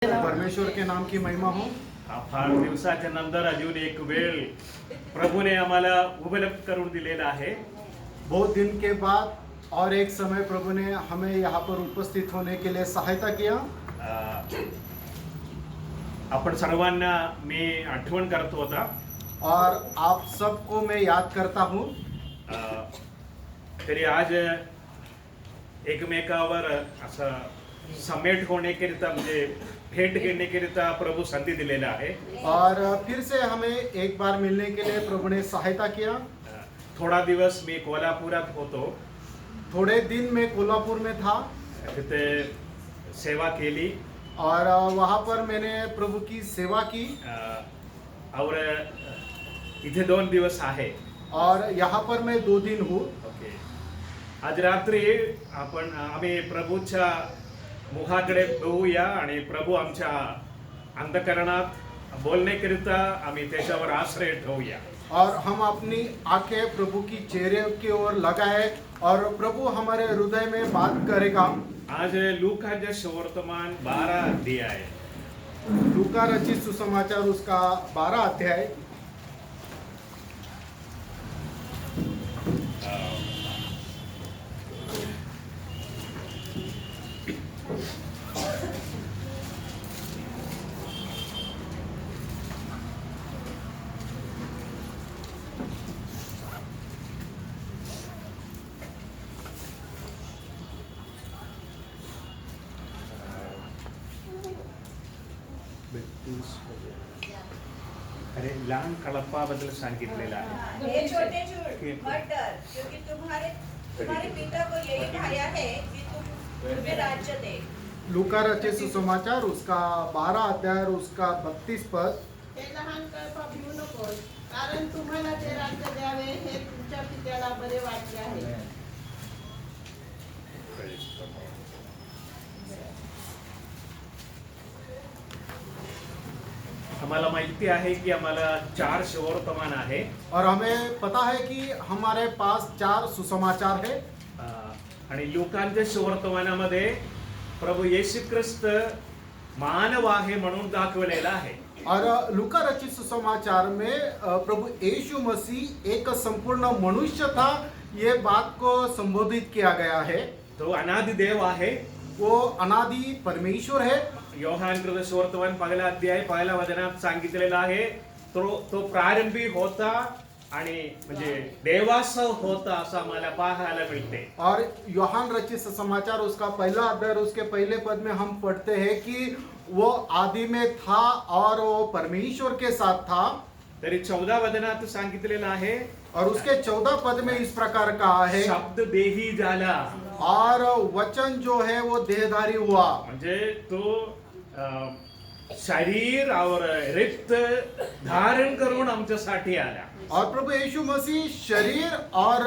परमेश्वर के नाम की महिमा हो। फार दिवसाच्या नंतर अजून एक वेळ प्रभूने आम्हाला उपलब्ध करून दिलेला आहे. बहुत दिन के बाद और एक समय प्रभु ने हमें यहाँ पर उपस्थित होने के लिए सहायता किया। आपण सर्वांना मी आठवण करतो होता और आप सबको मैं याद करता हूँ। तरी आज एकमेकावर असं समेट होण्याकरिता म्हणजे भेट घेण्याकरिता प्रभू संधी दिलेला आहे. और फिर से हमें एक बार मिलने के लिए प्रभु ने सहायता किया। थोडा दिवस मी कोल्हापुरात होतो. थोड़े दिन में कोल्हापुर में था, तिथे सेवा केली और वहाँ पर मैंने प्रभु की सेवा की। और इथे 2 दिवस आहे और यहाँ पर मैं 2 दिन हूँ। ओके. आज रात्री आम्ही प्रभूच्या मुखाकडे बघूया आणि प्रभू आमच्या अंतःकरणात बोलण्याकरिता आम्ही त्याच्यावर आश्रय ठेवूया. और हम अपनी आंखें प्रभु की चेहरे की ओर लगाए और प्रभु हमारे हृदय में बात करेगा। आज लूका सुवर्तमान 12 अध्याय आहे. लूका रचित सुसमाचार उसका 12 अध्याय। अरे लहान कळपाबद्दल सांगितलेलं आहे. ये छोटे मत डर, क्योंकि तुम्हारे पिता को यही ढाया है कि तुम्हें राज्य दे. लूका रचित सुसमाचार उसका 12 अध्याय उसका 32 पद। हे लहान कळपा भिवू नकोस, कारण तुम्हाला जे राज्य द्यावे हे तुमच्या पित्याला बरे वाटले आहे. आम्हाला माहिती आहे की आम्हाला 4 सुवर्तमान आहे. और हमें पता है कि हमारे पास 4 सुसमाचार है। आणि लूकांच्या सुवर्तमानामध्ये प्रभू येशू ख्रिस्त मानव आहे म्हणून दाखवलेला आहे. और लूका रचित सुसमाचार में प्रभु यीशु मसीह एक संपूर्ण मनुष्य था, ये बात को संबोधित किया गया है। तो अनादि देव आहे. वो अनादि परमेश्वर है। योहान कृत सुवर्तमान 1 अध्याय 1 वचनात सांगितलेला आहे तो प्रारंभी होता आणि म्हणजे देवासह होता असं आम्हाला पाहायला मिळते. और यूहन्ना रचित सुसमाचार उसका 1 अध्याय उसके पहले पद में हम पढ़ते हैं कि वो आदि में था और वो परमेश्वर के साथ था। तरी 14 वचनात सांगितलेलं आहे और उसके 14 पद में इस प्रकार कहा है, शब्द देही झाला. और वचन जो है वो देहधारी हुआ। म्हणजे तो शरीर और रिक्त धारण करून आमच्यासाठी आला. और प्रभु यीशु मसीह शरीर और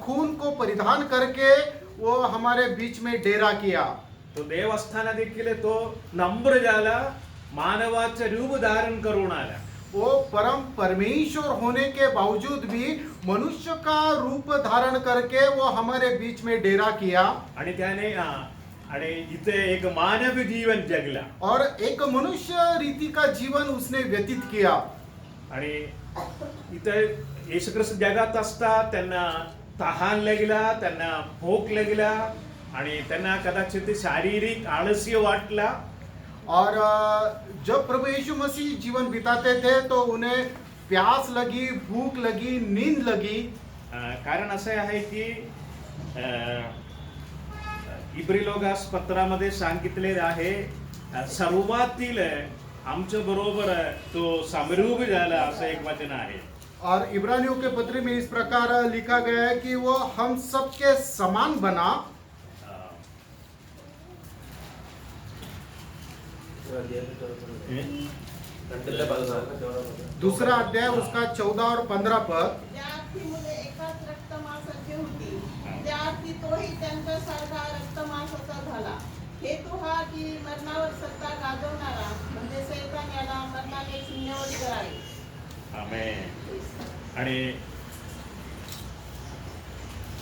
खून को परिधान करके वो हमारे बीच में डेरा किया। तो देव असताना देखील तो नम्र झाला, मानवाचं रूप धारण करून आला. वो परम परमेश्वर होने के बावजूद भी मनुष्य का रूप धारण करके वो हमारे बीच में डेरा किया। आणि त्याने आणि इथे एक मानव जीवन जगला. और एक मनुष्य रीति का जीवन उसने व्यतीत किया। आणि इथे येशू ख्रिस्त जगात असता त्यांना तहान लागला, त्यांना भूक लागला आणि त्यांना कदाचित शारीरिक आळस्य वाटला. और जब प्रभु यीशु मसीह जीवन बिताते थे तो उन्हें प्यास लगी, भूख लगी, नींद लगी. कारण असं आहे की इब्री लोकास पत्रामध्ये सांगितलेलं आहे सर्वातील आमच्या बरोबर तो समरूप झाला असं एक वचन आहे. और इब्रानियों के पत्र में इस प्रकार लिखा गया है कि वो हम सबके समान बना. दूसरा अध्याय उसका 14 और 15 पद. ज्या अर्थी मुले एकाच रक्तमांसाची होती, त्या अर्थी तोही त्यांच्यासारखा रक्तमांसाचा झाला. हेतू हा की मरणावर सत्ता गाजवणारा म्हणजे शैतान याला मरणाने शून्यवत करावे. आमेन. आणि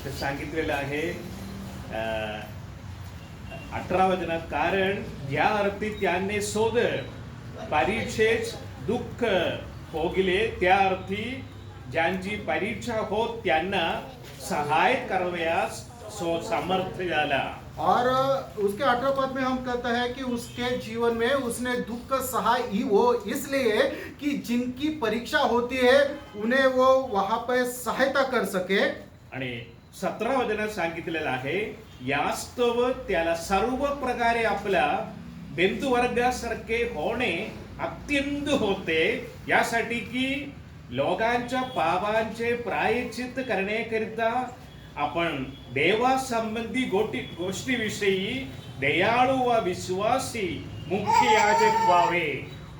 ते सांगितलेलं आहे 18 वचनात, कारण ज्या अर्थी त्याने शोध परीक्षेच दुःख भोगले त्या अर्थी ज्यांची परीक्षा होत त्यांना सहाय करवयास सामर्थ्य झाला. और उसके 18 पद में हम कहते हैं कि उसके जीवन में उसने दुख सहाय वो इसलिए कि जिनकी परीक्षा होती है उन्हें वो वहां पे सहायता कर सके. आणि 17 वचनात सांगितलेलं आहे, यास्तव त्याला सर्व प्रकारे आपला बंधुवर्गासारखे होणे अत्यंत होते, यासाठी की लोकांच्या पापांचे प्रायश्चित्त करण्याकरिता आपण देवासंबंधी गोष्टीविषयी दयाळू व विश्वासी मुख्य याजक व्हावे.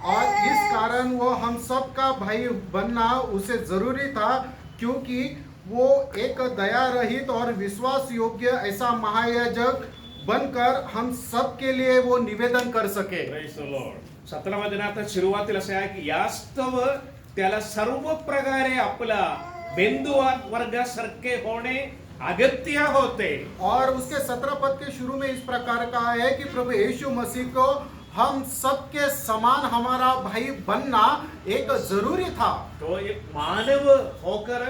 और इस कारण वो हम सब का भाई बनना उसे जरूरी था, क्योंकि वो एक दया रहित और विश्वास योग्य ऐसा महायाजक बनकर हम सब के लिए वो निवेदन कर सके. Praise the Lord. 17 वचनात सुरुवातीला असे आहे की यास्तव त्याला सर्व प्रकारे आपला बंधुवर्गासारखे होणे अगत्य होते. और उसके 17 पद के शुरू में इस प्रकार का है कि प्रभु यीशु मसीह को हम सबके समान हमारा भाई बनना एक जरूरी था. तो एक मानव होकर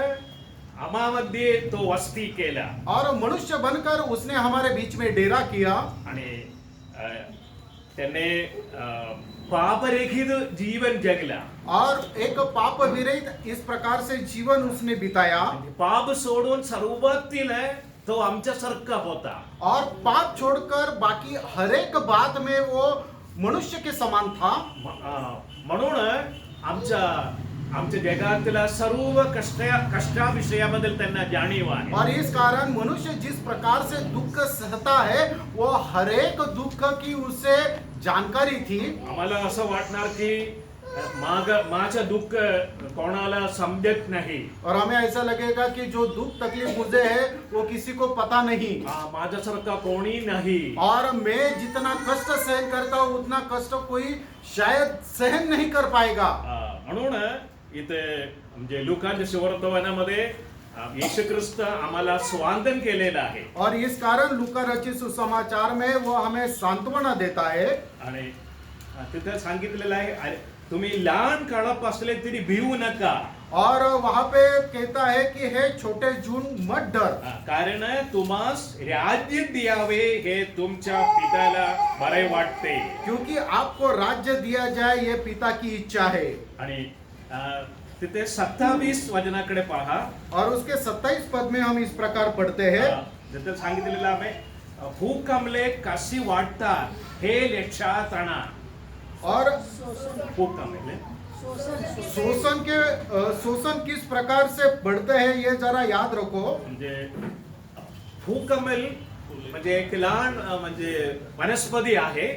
आम्हामध्ये तो वस्ती केला और मनुष्य बनकर उसने हमारे बीच में डेरा किया. आणि त्याने पापरहित जीवन जगला. और एक पाप विरहित इस प्रकार से जीवन उसने बिताया. पाप सोडून सर्वातील तो आमच्यासारखा होता. और पाप छोड़कर बाकी हर एक बात में वो मनुष्य के समान था. म्हणून आमच्या जगातल्या सर्व कष्टाविषयाबद्दल त्यांना जाणीव आहे. और इस कारण मनुष्य जिस प्रकार से दुख सहता है वो हर एक दुख की उसे जानकारी थी. आम्हाला असं वाटणार की माझं दुःख कोणाला समजत नाही. और हमें ऐसा लगेगा कि जो दुख तकलीफ मुझे है वो किसी को पता नहीं. माझ्यासारखा कोणी नाही. और मैं जितना कष्ट सहन करता हूँ उतना कष्ट कोई शायद सहन नहीं कर पाएगा. म्हणून इथे म्हणजे लुकाच्या सुवर्तमानामध्ये येशू ख्रिस्त आम्हाला स्वांतन केलेलं आहे. और इस कारण लूका रचित सुसमाचार में वो हमें सांत्वना देता है. आणि तिथे सांगितलेलं आहे, तुम्ही लहान काळापासले तरी भिवू नका. और वहां पे कहता है कि हे छोटे जून मत डर, कारण तुम्हास राज्य द्यावे हे तुमच्या पित्याला बरे वाटते. क्योंकि आपको राज्य दिया जाए ये पिता की इच्छा है. आणि तिथे 27 वचनाकडे पहा. और उसके 27 पद में हम इस प्रकार पढ़ते हैं. तिथे सांगितलेलं आहे, भूकंपले कशी वाटतात हे लक्षात आणा. और भूकंपले शोषण किस प्रकार से बढ़ते हैं ये जरा याद रखो. म्हणजे भूकमल म्हणजे एक लहान म्हणजे वनस्पती आहे.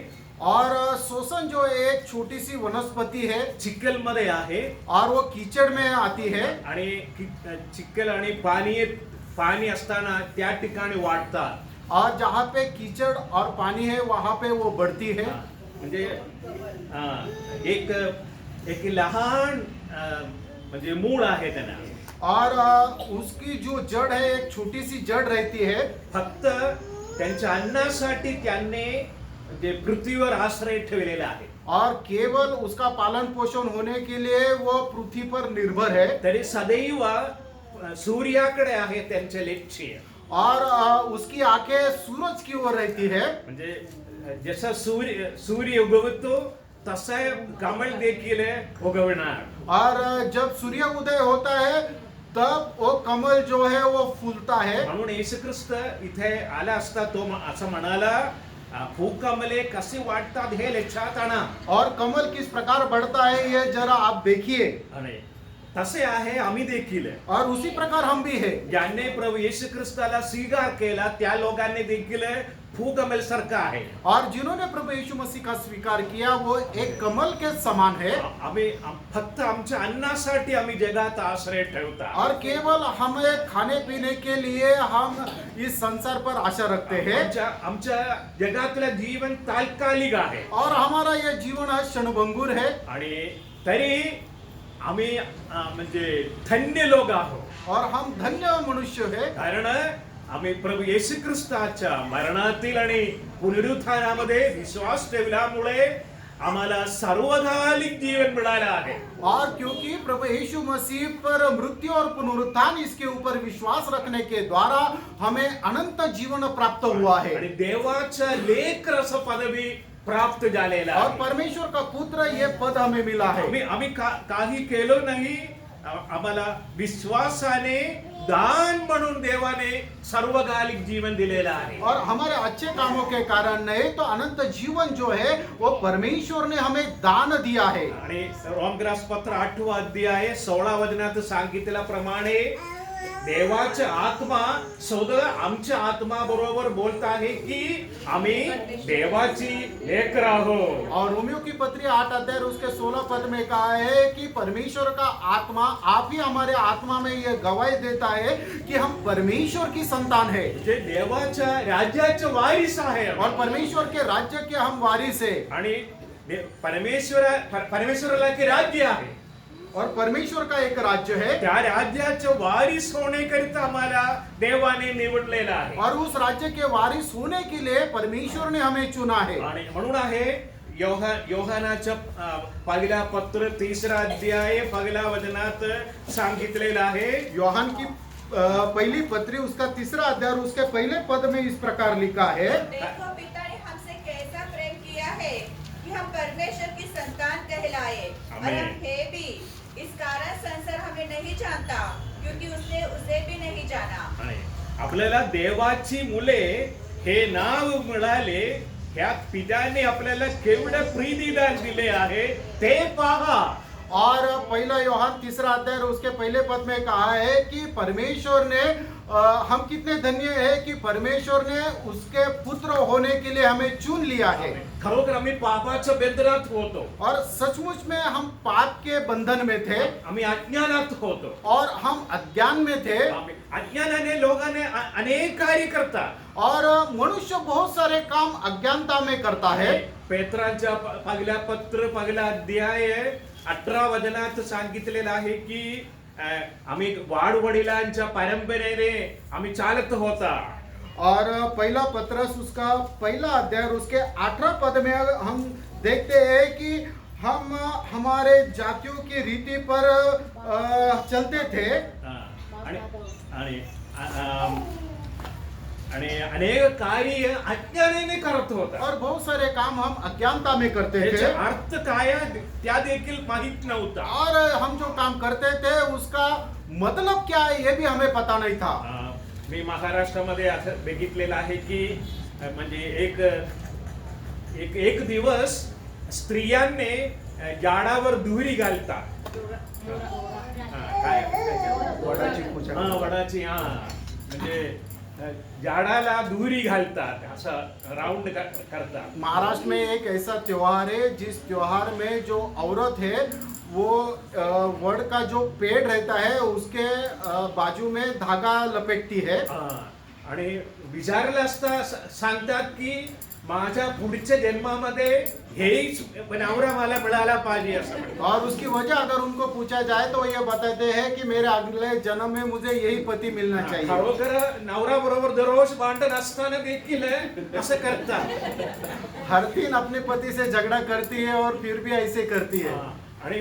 और शोषण जो है एक छोटी सी वनस्पति है. चिखल मध्ये आहे और वो कीचड़ में आती है. आणि चिखल आणि पाणी असताना त्या ठिकाणी वाढतात. और जहाँ पे कीचड़ और पानी है वहां पे वो बढ़ती है. म्हणजे एक लहान म्हणजे मूळ आहे त्यांना. और उसकी जो जड़ है एक छोटी सी जड़ रहती है. फक्त त्यांच्या अन्नासाठी त्यांनी म्हणजे पृथ्वीवर आश्रय ठेवलेला आहे. और केवल उसका पालन पोषण होने के लिए वो पृथ्वी पर निर्भर है. तरी सदैव सूर्याकडे आहे त्यांचे लक्ष्य. और उसकी आंखें सूरज की ओर रहती है. म्हणजे जसा सूर्य उगवतो तसा कमल देखील उगवणार. और जब सूर्य उदय होता है तब वो कमल जो है वो फूलता है. म्हणून येशू ख्रिस्त इथे आला असता तो असं म्हणाला, फूकमले कसे वाटतात हे लक्षात आणा. और कमल किस प्रकार बढ़ता है ये जरा आप देखिए. आणि तसे आहे आम्ही देखील. और उसी प्रकार हम भी है. ज्यांनी प्रभू येशू ख्रिस्ताला स्वीकार केला त्या लोकांनी देखील फूकमल सारखा आहे. और जिन्होंने प्रभु यीशु मसीह का स्वीकार किया वो एक कमल के समान है. आम्ही फक्त आमच्या अन्नासाठी आम्ही जगात आश्रय ठेवता. और केवल हमें खाने पीने के लिए हम इस संसार पर आशा रखते हैं. आमच्या जगातलं जीवन तात्कालिक आहे. और हमारा ये जीवन है क्षणभंगुर है. आणि तरी आम्ही म्हणजे धन्य लोक आहोत. और हम धन्य मनुष्य है. कारण आम्ही प्रभू येशू ख्रिस्ताच्या मरणातील आणि पुनरुत्थानामध्ये विश्वास ठेवल्यामुळे आम्हाला सर्वकालिक जीवन मिळालं आहे. और क्योंकि प्रभु यीशु मसीह पर मृत्यु और पुनरुत्थान इसके ऊपर विश्वास रखने के द्वारा हमें अनंत जीवन प्राप्त हुआ है आणि देवाच्या लेकर असं पदवी प्राप्त झालेला और आहे. परमेश्वर का पुत्र ये पद हमें मिला है. आम्ही काही केलो नाही, आम्हाला विश्वासाने दान म्हणून देवाने सर्वकालिक जीवन दिलेलं आहे. और हमारे अच्छे कामों के कारण नहीं तो अनंत जीवन जो है वो परमेश्वर ने हमें दान दिया है. आणि रोमग्रास पत्र 8 अध्याय 16 वचनात सांगितल्याप्रमाणे देवाचा आत्मा स्वतः आमच्या आत्मा बरोबर बोलत आहे की आम्ही देवाची लेकर आहोत. और रोमियो की पत्री 8 अध्याय उसके 16 पद में कहा है कि परमेश्वर का आत्मा आप ही हमारे आत्मा में ये गवाही देता है कि हम परमेश्वर की संतान है जे देवाच्या राज्याचे वारिस आहे. और परमेश्वर के राज्य के हम वारिस है. आणि परमेश्वराला के राज्य आहे. और परमेश्वर का एक राज्य है त्या राज्याचे वारिस होण्याकरिता आम्हाला देवाने निवडलेला आहे. और उस राज्य के वारिस होने के लिए परमेश्वर ने हमें चुना है. आणि म्हणून आहे योहानाच्या पहिला पत्र 3 अध्याय 1 वचनात सांगितलेलं आहे. योहान की पहली पत्री उसका 3 अध्याय उसके पहले पद में इस प्रकार लिखा है, देखो पिता ने हमसे कैसा प्रेम किया है कि हम परमेश्वर की संतान कहलाए और आमीन. हम है भी. इस कारण संसार हमें नहीं जानता क्योंकि उसने उसे भी नहीं जाना. आणि आपल्याला देवाची मुले हे नाव मिळाले. ह्या पित्याने आपल्याला केवढं प्रीतिदान दिले आहे ते पहा. और पहला योहान 3 अध्याय उसके पहले पद में कहा है कि परमेश्वर ने हम कितने धन्य है कि परमेश्वर ने उसके पुत्र होने के लिए हमें चुन लिया है. खरोखर आम्ही पापाच्या बंधनात होतो. और सचमुच में हम पाप के बंधन में थे आम्ही अज्ञानात होतो. और हम अज्ञान में थे. आम्ही अज्ञानाने लोकांनी अनेक कार्य करतात. और मनुष्य बहुत सारे काम अज्ञानता में करता है. पेत्रांच्या पहिल्या पत्र 1 अध्याय 18 वचनात सांगितलेलं आहे की आम्ही वाडवडिलांच्या परंपरेने आम्ही चालत होता. और पहला पत्रस उसका पहला अध्याय उसके 18 पद में हम देखते हैं कि हम हमारे जातियों की रीति पर चलते थे. आणि अनेक कार्य अज्ञानाने करत होता. और बहुत सारे काम हम अज्ञानता में करते त्याचा थे. अर्थ काय त्या देखील माहित नव्हता. और हम जो काम करते थे उसका मतलब क्या है ये भी हमें पता नहीं था. मी महाराष्ट्रामध्ये असं बघितलेलं आहे की म्हणजे एक दिवस स्त्रियांनी झाडावर दुहरी घालतात. वडाची पूजा. वडाची म्हणजे झाडाला दुहरी घालतात, असं राउंड करतात. महाराष्ट्र में एक ऐसा त्योहार है जिस त्योहार में जो औरत है वो वड का जो पेड़ रहता है उसके बाजू में धागा लपेटती है. आणि विचारलं असता सांगतात की माझ्या पुढच्या जन्मामध्ये हेच नवरा मला मिळाला पाहिजे असं. और उसकी वजह अगर उनको पूछा जाए तो ये बताते हैं कि मेरे अगले जन्म में मुझे यही पति मिलना चाहिए. खरोखर नवरा बरोबर दररोज भांडण असताना देखील असं करतात. हर दिन अपने पति से झगड़ा करती है और फिर भी ऐसे करती है. आणि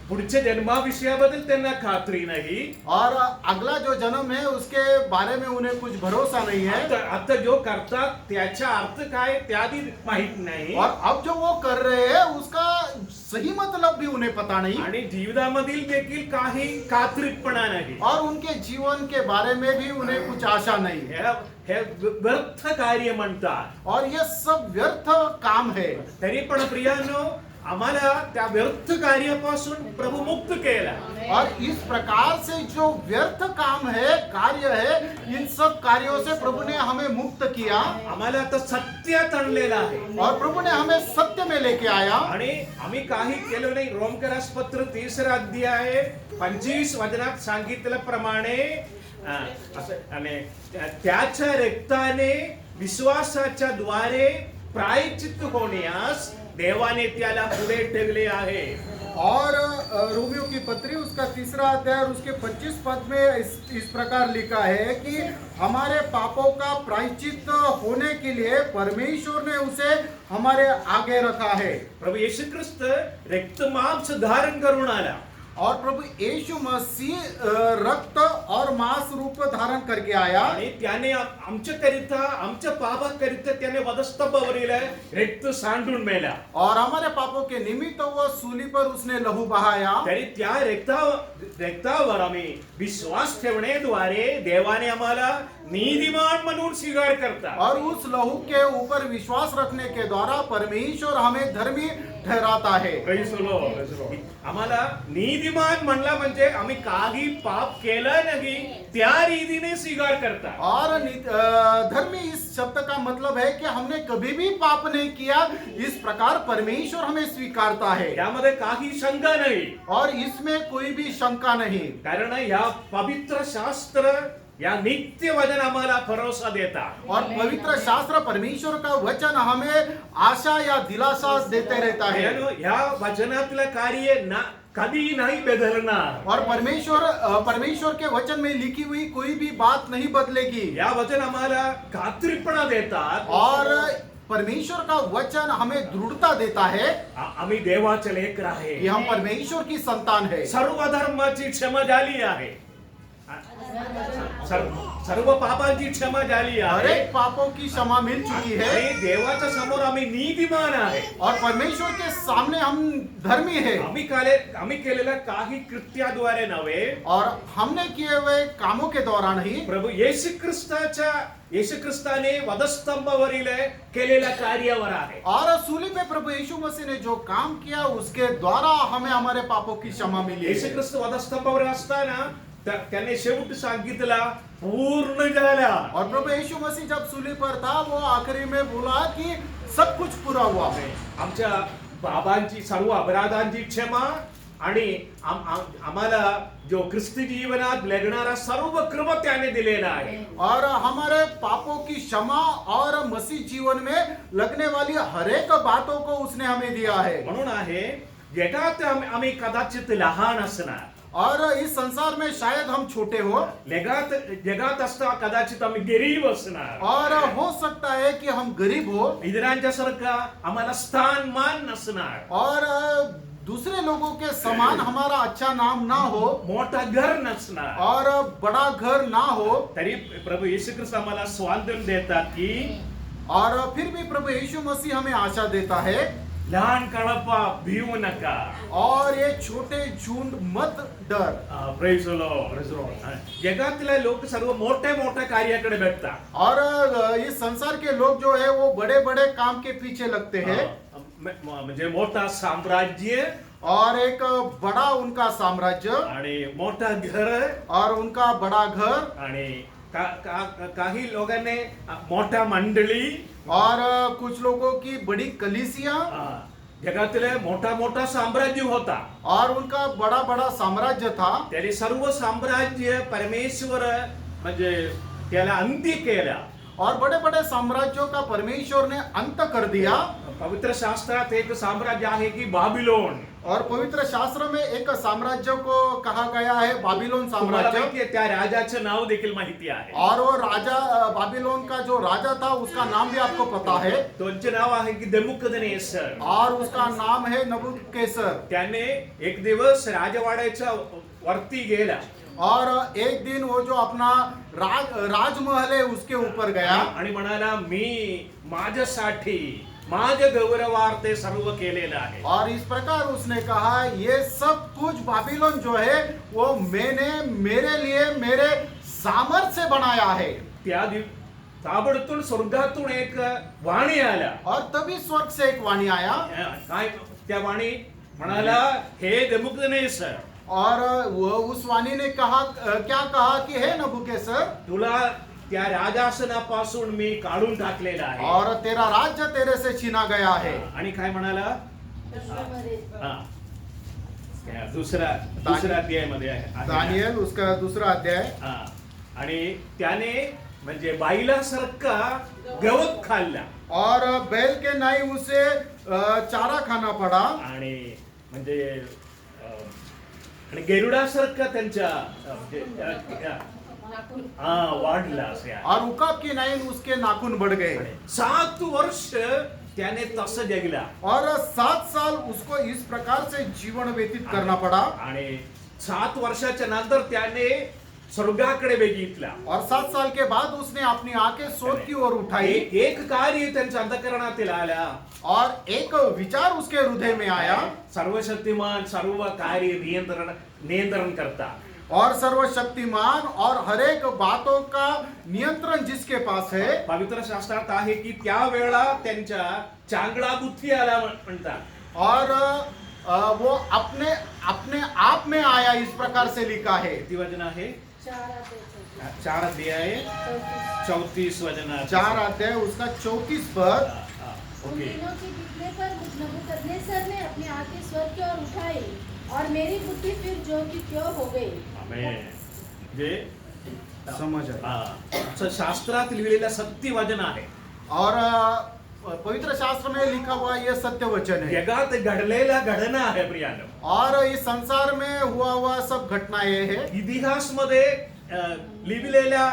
पुढच्या जन्माविषयाबद्दल त्यांना खात्री नाही. और अगला जो जन्म है उसके बारे में उन्हें कुछ भरोसा नहीं है. आता जो करतात त्याचा अर्थ काय त्यादी माहित नाही. और अब जो वो कर रहे हैं उसका सही मतलब भी उन्हें पता नहीं. आणि जीवनामधील देखील काही खात्रीपणा नाही. और उनके जीवन के बारे में भी उन्हें कुछ आशा नहीं है. हे व्यर्थ कार्य म्हणतात. और ये सब व्यर्थ काम है. तरी पण प्रियानो आम्हाला त्या व्यर्थ कार्यापासून प्रभु मुक्त केला. और इस प्रकार से जो व्यर्थ काम है कार्य है इन सब कार्यों से प्रभु ने हमें मुक्त किया. आम्हाला आता सत्यात आणलेला आहे. और प्रभु ने हमें सत्य में लेके आया. आणि आम्ही काही केलं नाही. रोमकरास पत्र 3 अध्याय 25 वचनात सांगितल्याप्रमाणे आणि त्याच्या रक्ताने विश्वासाच्या द्वारे प्रायश्चित्त होण्यास देवाने त्याला पुढे ठेवले आहे. और रोमियो की पत्री उसका 3 अध्याय और उसके 25 पद में इस प्रकार लिखा है कि हमारे पापों का प्रायश्चित होने के लिए परमेश्वर ने उसे हमारे आगे रखा है. प्रभू येशू ख्रिस्त रक्त मांस धारण करून आला और प्रभु यीशु मसीह रक्त और मांस रूप धारण करके आया आणि त्याने आमच्याकरिता आमच्या पापाकरिता त्याने वधस्तंभावरील रक्त सांडून मेला. और हमारे पापों के निमित्त वो सूली पर उसने लहू बहाया. तरी त्या रक्तावर आम्ही विश्वास ठेवण्याद्वारे देवाने आम्हाला नीतिमान म्हणून स्वीकार करता. और उस लहू के ऊपर विश्वास रखने के द्वारा परमेश्वर हमें धर्मी ठहराता है. Praise the Lord. आम्हाला नीतिमान म्हणला म्हणजे आम्ही काही पाप केलं नाही त्या रीतीने स्वीकार करता. और धर्मी इस शब्द का मतलब है कि हमने कभी भी पाप नहीं किया, इस प्रकार परमेश्वर हमें स्वीकारता है. त्यामध्ये काही शंका नाही, और इसमें कोई भी शंका नहीं, कारण या पवित्र शास्त्र या नित्य वचन आम्हाला भरोसा देता. और पवित्र शास्त्र परमेश्वर का वचन हमें आशा या दिलासा देते रहता है. या वचनातलं कार्य कधी नाही बदलणार. और परमेश्वर के वचन में लिखी हुई कोई भी बात नहीं बदलेगी. या वचन आम्हाला खात्रीपणा देतात. और परमेश्वर का वचन हमें दृढ़ता देता है आम्ही देवाचे लेकर आहे, कि हम परमेश्वर की संतान है. सर्व धर्माची क्षमा झाली आहे, सर्व पापांची क्षमा झाली हर आहे एक पापों की क्षमा मिल चुकी है. आणि देवाच्या समोर आम्ही नीतिमान आहे. और परमेश्वर के सामने हम धर्मी है. आम्ही केलेल्या काही कृत्याद्वारे नव्हे, और हमने किए हुए कामों के द्वारा नहीं, प्रभू येशू ख्रिस्ताने वधस्तंभावरील केलेल्या कार्यावर आहे. और सूली पे प्रभु यीशु मसीह ने जो काम किया उसके द्वारा हमें हमारे पापों की क्षमा मिली येशू है. ख्रिस्त वधस्तंभावर असताना त्याने शेवट सांगितला पूर्ण झाला. और प्रभु यीशु मसीह जब सूली पर था वो आखिरी में बोला कि सब कुछ पूरा हुआ है. आमच्या बाबांची सर्व अपराधांची क्षमा आणि आम्हाला जो ख्रिस्ती जीवनात लागणारा सर्व कृपा त्याने दिलेला आहे. और हमारे पापों की क्षमा और मसीह जीवन में लगने वाली हर एक बातों को उसने हमें दिया है. म्हणून आहे जगात आम्ही कदाचित लहान असणार, और इस संसार में शायद हम छोटे हो, जगात असता कदाचित आम्ही गरीब असणार, और हो सकता है कि हम गरीब हो, इतरांच्या सारखा आम्हाला स्थान मान नसणार, और दूसरे लोगों के समान हमारा अच्छा नाम ना हो, मोठा घर नसणार. और बड़ा घर ना हो. तरी प्रभू येशू ख्रिस्त आम्हाला स्वातंत्र्य देतात की और फिर भी प्रभु यीशु मसीह हमें आशा देता है, लहान कळपा भिवू नका. और ये छोटे झुंड मत डर. Praise the Lord. जगातले लोक सर्व मोठ्या कार्याकडे बघतात. और इस संसार के लोग जो है वो बड़े बड़े काम के पीछे लगते हैं. म्हणजे मोठा साम्राज्य और एक बड़ा उनका साम्राज्य, आणि मोठा घर और उनका बड़ा घर, आणि काही लोकांनी मोठ्या मंडळी, और कुछ लोगों की बड़ी कलीसिया, जगातले मोठा साम्राज्य होता. और उनका बड़ा बड़ा साम्राज्य था. त्याने सर्व साम्राज्य परमेश्वर म्हणजे त्याला अंती केला. और बड़े बड़े साम्राज्यों का परमेश्वर ने अंत कर दिया. पवित्र शास्त्रात एक साम्राज्य आहे की बाबिलोन. और पवित्र शास्त्र में एक साम्राज्य को कहा गया है बाबिलोन साम्राज्य. त्या राजाचं नाव देखील माहिती आहे. और वो राजा बाबिलोन का जो राजा था उसका नाम भी आपको पता है. त्यांचे नाव आहे की नेबुकदनेस्सर. और उसका नाम है नबूकदनेस्सर. त्याने एक दिवस राजवाड्याच्या वरती गेला, और एक दिन वो जो अपना राजमहल है उसके ऊपर गया, आणि म्हणाला मी माझ्यासाठी माझ्या गौरवार्थ सर्व केलेलं आहे. और इस प्रकार उसने कहा ये सब कुछ बाबिलोन जो है वो मैंने मेरे लिए मेरे सामर्थ्य से बनाया है. त्या ताबडतोब स्वर्गातून एक वाणी आला. और तभी स्वर्ग से एक वाणी आया. काय त्या वाणी म्हणाला, हे नेबुकदनेस्सर, और वो उस वाणी ने कहा, क्या कहा कि हे नबूकदनेस्सर, तुला त्या राजासनापासून मी काढून टाकलेला आहे. और तेरा राज्य तेरे से छीना गया है. आणि काय म्हणाला, दुसऱ्या अध्यायामध्ये आहे दानिएल उसका 2 अध्याय. आणि त्याने म्हणजे बाईला सारखा गवत खाल्ला. और बैल के नाई उसे चारा खाना पड़ा आणि म्हणजे आणि गेरुडासारखं त्यांच्या वाढला असे आहे. और उकाब की नाइन उसके नाखून बढ़ गए 7 वर्ष त्याने तसं जगला और 7 साल उसको इस प्रकार से जीवन व्यतीत करना पड़ा आणि 7 वर्षाच्या नंतर त्याने स्वर्गाकडे बघितला. और 7 साल के बाद उसने अपनी आंखें स्वर्ग की ओर उठाई एक कार्य त्यांच्या अंतःकरणातील आला. और एक विचार उसके हृदय में आया सर्वशक्तिमान सर्व कार्य नियंत्रण करता और सर्वशक्तिमान और हर एक बातों का नियंत्रण जिसके पास है. पवित्र शास्त्रात आहे की त्या वेळा त्यांच्या चांगला बुद्धी आला म्हणतात. और वो अपने अपने आप में आया इस प्रकार से लिखा है. किती वचन आहे? 4 अध्याय 34 वचन. 4 अध्याय उसका 34 पद. उन ओके. दिनों के बीतने पर नबूकदनेस्सर ने अपनी आंखें स्वर्ग की ओर उठाई और मेरी बुद्धि फिर जो की त्यों हो गई. आमेन. जे समझ आया. असं शास्त्रात लिहिलेलं सत्य वचन आहे. और पवित्र शास्त्र में लिखा हुआ ये सत्य वचन है. जगात घडलेला घटना आहे प्रियानो. और इस संसार में हुआ सब घटनाएं है. इतिहास मध्ये लिहिलेल्या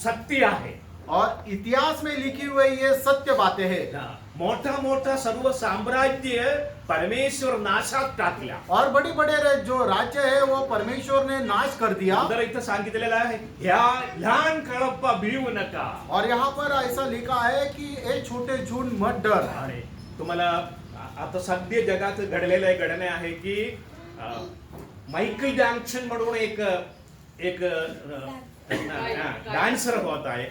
सत्य आहे. और इतिहास में लिखी हुई ये सत्य बातें हैं. मोठा मोठा सर्व साम्राज्य परमेश्वर नाशात टाकला. और बड़ी बड़े जो राज्य है वो परमेश्वर ने नाश कर दिया. तर इथं सांगितलेलं आहे ह्या लहान कळप्पा भिवू नका. और यहाँ पर ऐसा लिखा है कि ए छोटे झूठ मत डर. आणि तुम्हाला आता सध्या जगात घडलेल्या घटना आहे की मायकल जॅक्सन म्हणून एक डान्सर होता आहे.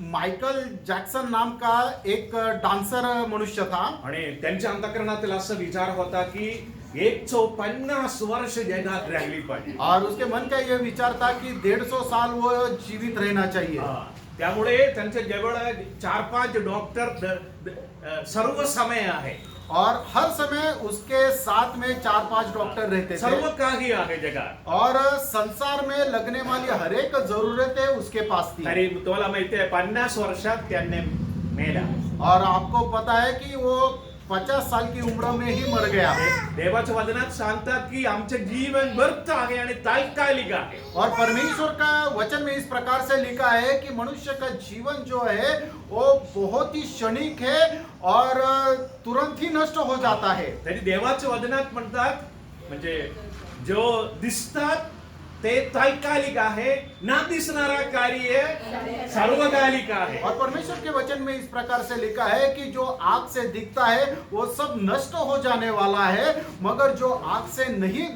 माइकल जैक्सन नाम का एक डांसर मनुष्य था. आणि त्यांच्या अंतःकरणातील असा विचार होता की 150 वर्ष जगात राहिली पाहिजे. और उसके मन का यह विचार था कि 150 साल वो जीवित रहना चाहिए. त्यामुळे त्यांच्या जवळ 4-5 डॉक्टर सर्व समय आहे. और हर समय उसके साथ में 4-5 डॉक्टर रहते सर्व थे. काही आहे जगात. और संसार में लगने वाली हर एक जरूरतें उसके पास थी. तरी तुम्हाला माहिती आहे 50 वर्षात त्यांनी मेला. और आपको पता है कि वो 50 साल की उम्र में ही मर गया. देवाच्या वचनात सांगतात की आमचं जीवन व्यर्थ आहे आणि तात्कालिक आहे. और परमेश्वर का वचन में इस प्रकार से लिखा है कि मनुष्य का जीवन जो है वो बहुत ही क्षणिक है और तुरंत ही नष्ट हो जाता है. तरी देवाच्या वचनात म्हणतात म्हणजे जो दिसतात ते तात्कालिक आहे, ना दिसणारा कार्य सार्वकालिक आहे. और परमेश्वर के वचन में इस प्रकार से लिखा है कि जो आग से दिखता है वो सब नष्ट हो जाने वाला है, मगर जो आग से नहीं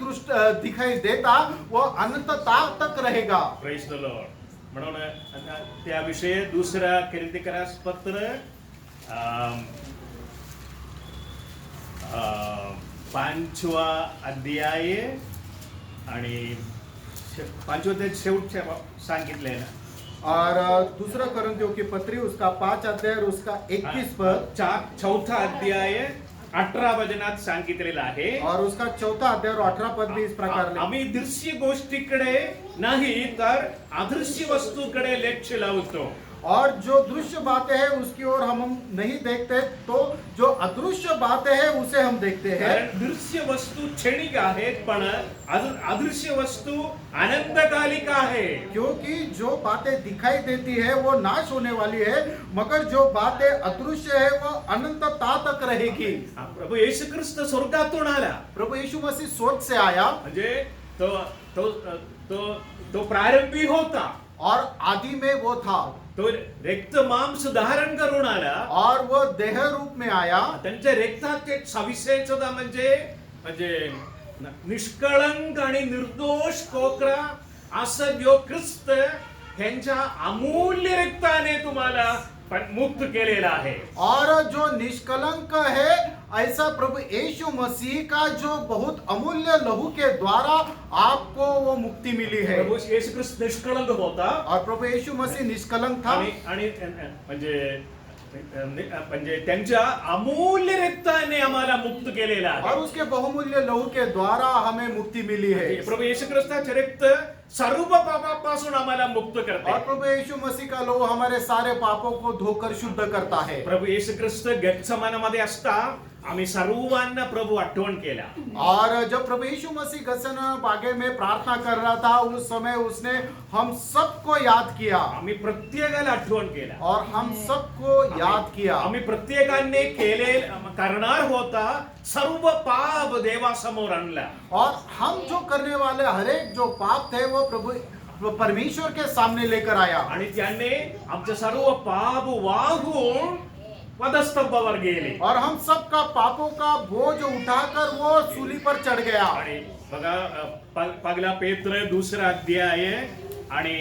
दिखाई देता वो अनंतता तक रहेगा. Praise the Lord. म्हणून त्याविषयी दुसरा कोरिन्थियस पत्र 5वा अध्याय आणि 5वा अध्याय शेवटच्या सांगितलंय ना. और दूसरा कोरिन्थियों की पत्री उसका 5 अध्याय और उसका 21 पद. 4था अध्याय 18 वचनात सांगितलेला आहे. और उसका 4था अध्याय और 18 पद भी इस प्रकार लिखा. आम्ही दृश्य गोष्टीकडे नाही तर अदृश्य वस्तूकडे लक्ष लावतो. और जो दृश्य बातें हैं उसकी ओर हम नहीं देखते, तो जो अदृश्य बातें हैं उसे हम देखते हैं. कारण दृश्य वस्तू क्षणिक आहेत पण अदृश्य वस्तू अनंतकालिक आहे. क्योंकि जो बातें दिखाई देती है वो नाश होने वाली है, मगर जो बातें अदृश्य है वो अनंतता तक रहेगी. प्रभू येशू ख्रिस्त स्वर्गातून आला. प्रभु यीशु मसीह स्वर्ग से आया म्हणजे तो तो तो तो प्रारंभी होता. और आदि में वो था. तो रक्त मांस धारण करून आला. और वो देह रूप में आया. त्यांच्या रक्तात एक सविशेषता म्हणजे निष्कळंक आणि निर्दोष कोकरा असं जो ख्रिस्त ह्यांच्या अमूल्य रक्ताने तुम्हाला मुक्त केलेला आहे. और जो निष्कलंक है ऐसा प्रभु यीशु मसीह का जो बहुत अमूल्य लहू के द्वारा आपको वो मुक्ति मिली है. प्रभू येशू ख्रिस्त निष्कळंक होता. और प्रभु यीशु मसीह निष्कलंक था. आणि म्हणजे त्यांच्या अमूल्य रक्ताने आम्हाला मुक्त केलेला आहे. और उसके बहुमूल्य लहू के द्वारा हमें मुक्ति मिली है. प्रभू येशू ख्रिस्ताचे रक्त सर्व पापापासून आम्हाला मुक्त और करते. प्रभु यीशु मसीह का लहू हमारे सारे पापों को धोकर शुद्ध करता है. प्रभू येशू ख्रिस्त गेत्सेमनेमध्ये असता आम्ही सर्वांना प्रभू आठवण केला. और जब प्रभु यीशु मसीह गसन बागे में प्रार्थना कर रहा था, उस समय उसने हम सबको याद किया आम्ही प्रत्येकाला आठवण केला. और हम सबको याद किया. आम्ही प्रत्येकाने केले करणार होता सर्व पाप देवासमोर आणला. और हम जो करने वाले हरेक जो पाप थे वो प्रभु परमेश्वर के सामने लेकर आया. आणि त्याने आमचे सर्व पाप वाहून वधस्तंभावर गेले. और हम सबका पापों का बोझ उठाकर वो सूली पर चढ़ गया. आणि बघा पहिला पेत्र दुसरा अध्याय आणि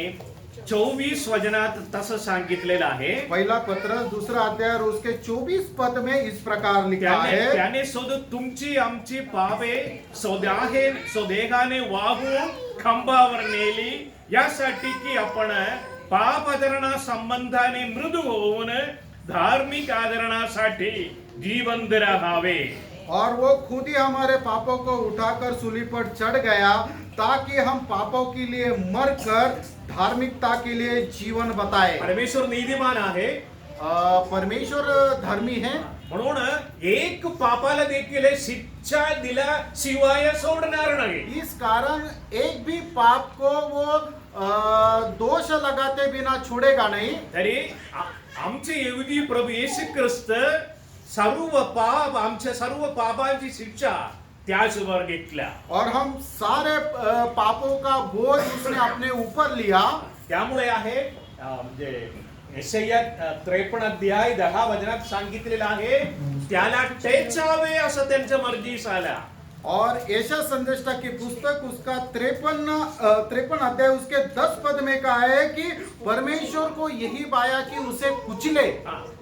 24 वचनात तसं सांगितलेलं आहे. पहला पत्र दूसरा अध्याय और उसके 24 पद में इस प्रकार लिखा है. त्याने तुमची आमची पापे स्वदेहाने वाहून खांबावर नेली, यासाठी की आपण पाप आचरणा संबंधाने मृदू होऊन धार्मिक आदरणासाठी जिवंत राहावे. और वो खुद ही हमारे पापों को उठाकर सूली पर चढ़ गया ताकि हम पापों के लिए मरकर धार्मिकता के लिए जीवन बताए. परमेश्वर नीतिमान आहे, परमेश्वर धर्मी है, म्हणून एक पापाला देखील शिक्षा दिला शिवाय सोडणार नाही. इस कारण एक भी पाप को वो दोष लगाते बिना छोड़ेगा नहीं. तरी आमचे येऊदी प्रभू येशू ख्रिस्त आमच्या सर्व पापांची शिक्षा त्याचवर घेतल्या. और हम सारे पापों का बोझ उसने अपने ऊपर लिया. त्यामुळे आहे म्हणजे यशाया 53 अध्याय 10 वचनात सांगितलेलं आहे, त्याला टेचावे असं त्यांच्या मर्जीस आला. और ऐसा संदेष्टा की पुस्तक उसका 53 अध्याय उसके 10 पद में कहा है कि परमेश्वर को यही बाया कि उसे कुचले.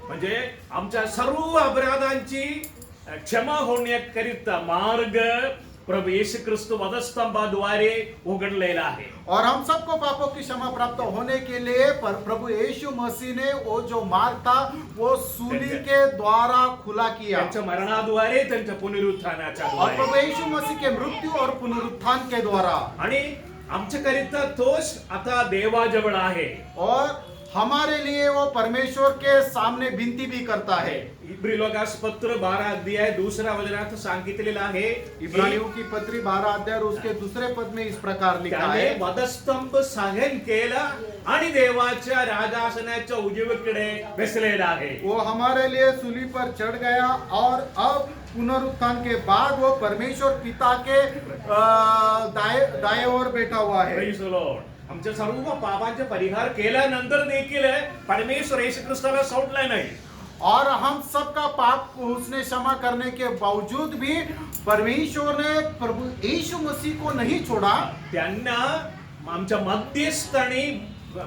म्हणजे आमच्या सर्व अपराधांची क्षमा होण्याकरिता मार्ग प्रभु येशू ख्रिस्त वधस्तंभाद्वारे उघडलेला आहे. और हम सबको पापों की क्षमा प्राप्त होने के लिए प्रभु यीशु मसीह ने वो जो मार्ग था वो सूली के द्वारा खुला किया. त्यांच्या मरणाद्वारे, त्यांच्या पुनरुत्थानाच्या और द्वारे प्रभु यीशु मसीह के मृत्यु और पुनरुत्थान के द्वारा. आणि आमच्याकरिता तोच आता देवाजवळ आहे. और हमारे लिए वो परमेश्वर के सामने विनती भी करता है. इब्री लोकास पत्र 12 अध्याय 2 वचनात सांगितलेलं आहे, इब्रानियों की पत्री 12 अध्याय और उसके दूसरे पद में इस प्रकार लिखा त्याने है. वधस्तंभ सहन केला आणि देवाच्या राजासनाच्या उजवीकडे बसलेला आहे. वो हमारे लिए सूली पर चढ़ गया और अब पुनरुत्थान के बाद वो परमेश्वर पिता के दाएं ओर बैठा हुआ है. Praise the Lord. आमच्या सर्व पापांचा परिहार केल्यानंतर देखील परमेश्वर येशू ख्रिस्ताला सोडला नाही. और हम सबका पाप उसने क्षमा करने के बावजूद भी परमेश्वर ने प्रभु यीशु मसीह को नहीं छोड़ा. त्यांना आमच्या मध्यस्थ आणि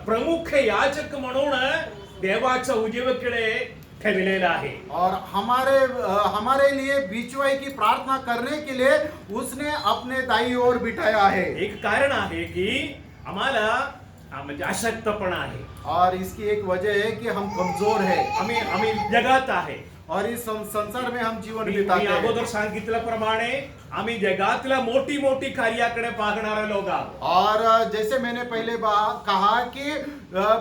प्रमुख याजक म्हणून देवाच्या उजवीकडे ठेवलेला आहे. और हमारे लिए बीचवाई की प्रार्थना करने के लिए उसने अपने दाई ओर बिठाया है. एक कारण आहे की आम्हाला म्हणजे अशक्तपणा आहे. और इसकी एक वजह है कि हम कमजोर है. आम्ही जगात आहे. और इस संसार में हम जीवन मी बिताते हैं. अगोदर सांगितल्याप्रमाणे आम्ही जगातल्या मोठी मोठी कार्याकडे पाहणारे लोक आहोत. और जैसे मैंने पहले कहा कि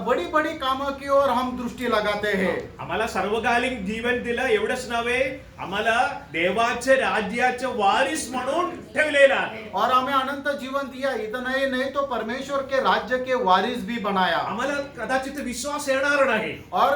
बड़ी बड़ी कामों की ओर हम दृष्टि लगाते हैं. आम्हाला सर्वकालीन जीवन दिलं एवढंच नव्हे, आम्हाला देवाचे राज्याचे वारिस म्हणून ठेवलेलं आहे. और हमें अनंत जीवन दिया. इतना ही नहीं तो परमेश्वर के राज्य के वारिस भी बनाया. आम्हाला कदाचित विश्वास येणार नाही, और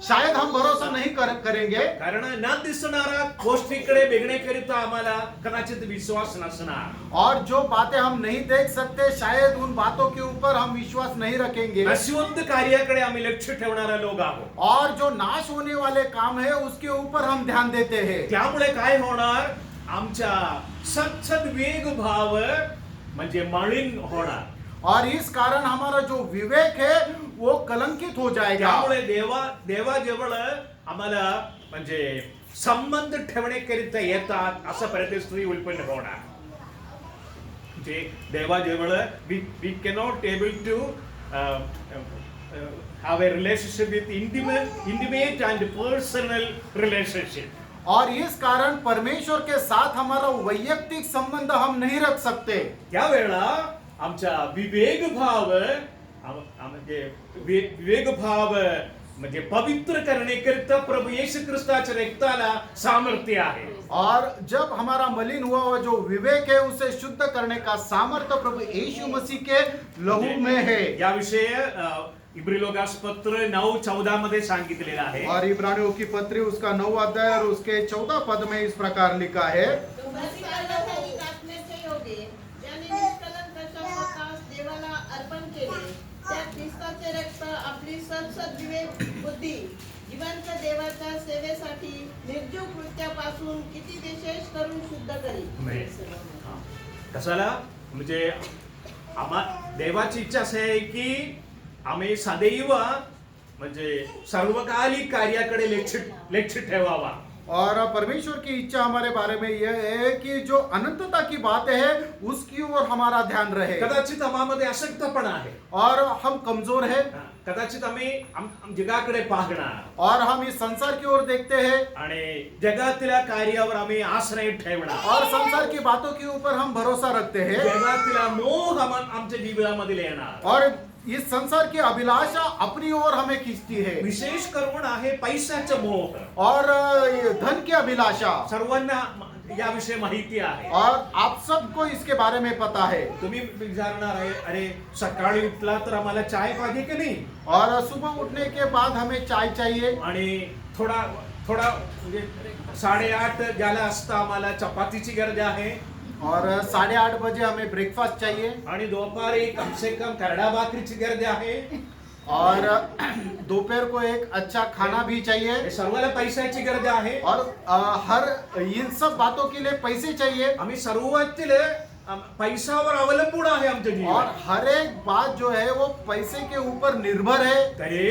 शायद हम भरोसा नहीं करेंगे, कारण न दिसणाऱ्या गोष्टीकडे बघण्याकरिता आम्हाला कदाचित विश्वास नसणार. और जो बातें हम नहीं देख सकते शायद उन बातों के ऊपर हम विश्वास नहीं रखेंगे. नशिवंत कार्याकडे आम्ही लक्ष ठेवणारे लोक आहोत. और जो नाश होने वाले काम है उसके ऊपर हम ध्यान देते हैं. त्यामुळे काय होणार, आमचा सतत वेग भाव म्हणजे मलिन होणार. और इस कारण हमारा जो विवेक है वो कलंकित हो जाएगा. त्यामुळे देवाजवळ आम्हाला म्हणजे संबंध ठेवण्याकरिता येतात असं परिस्थिती उत्पन्न होणार. म्हणजे देवाजवळ we cannot able to have a relationship with intimate and personal relationship. और इस कारण परमेश्वर के साथ हमारा वैयक्तिक संबंध हम नहीं रख सकते. त्यावेळेला आमचा विवेक भाव म्हणजे विवेक भाव म्हणजे पवित्र करण्याकरिता प्रभू येशू ख्रिस्ताच्या रक्ताला सामर्थ्य आहे. और जब हमारा मलिन हुआ जो विवेक है उसे शुद्ध करने का सामर्थ्य प्रभु यीशु मसीह के लहू में है. याविषयी इब्रिलोगास पत्र 9:14 मध्ये सांगितलेलं आहे. और इब्रानियों की पत्री उसका 9 अध्याय और उसके 14 पद में इस प्रकार लिखा है. मसीहाला आत्म्याचे योगे ज्याने निष्कलंक स्वतःस देवाला अर्पण केले, त्या ख्रिस्ताचे रक्त आपली सदसद विवेक बुद्धी जिवंत देवाच्या सेवेसाठी निर्जीव कृत्यापासून किती विशेष करून शुद्ध करी. कशाला म्हणजे देवाची इच्छा अशी आहे की आम्ही सदैव म्हणजे सर्वकालिक कार्याकडे लक्ष ठेवावा. और परमेश्वर की इच्छा हमारे बारे में यह है कि जो अनंतता की बातें है उसकी ओर हमारा ध्यान रहे. कदाचित आम्हामध्ये अशक्तपणा आहे और हम कमजोर है. कदाचित आम्ही जगाकडे पाहणार और हम इस संसार की ओर देखते हैं आणि जगातल्या कार्यावर आम्ही आश्रय ठेवणार और संसार की बातों के ऊपर हम भरोसा रखते हैं. जगातला मोह आमच्या जीवनामध्ये येणार और इस संसार की अभिलाषा अपनी ओर हमें खींचती है. विशेष करून आहे पैशाचं मोह. और धन की अभिलाषा सर्वांना याविषयी माहिती आहे. और आप सबको इसके बारे में पता है. तुम्ही विचारणार आहे अरे सकाळी उठला तर आम्हाला चाय पाहिजे की नाही. और सुबह उठने के बाद हमें चाय चाहिए. आणि थोडा म्हणजे 8:30 ज्याला असतं आम्हाला चपातीची गरज आहे. और 8:30 बजे हमें ब्रेकफास्ट चाहिए. आणि दुपारी कम से कम करडा भाकरीची गरज आहे. और दोपहर को एक अच्छा खाना भी चाहिए. हे सर्वाला पैशाची गरज आहे. और हर इन सब बातों के लिए पैसे चाहिए. आम्ही सर्वातील पैशावर अवलंबून आहे आमचं और जीवन. हर एक बात जो है वो पैसे के ऊपर निर्भर है. तरी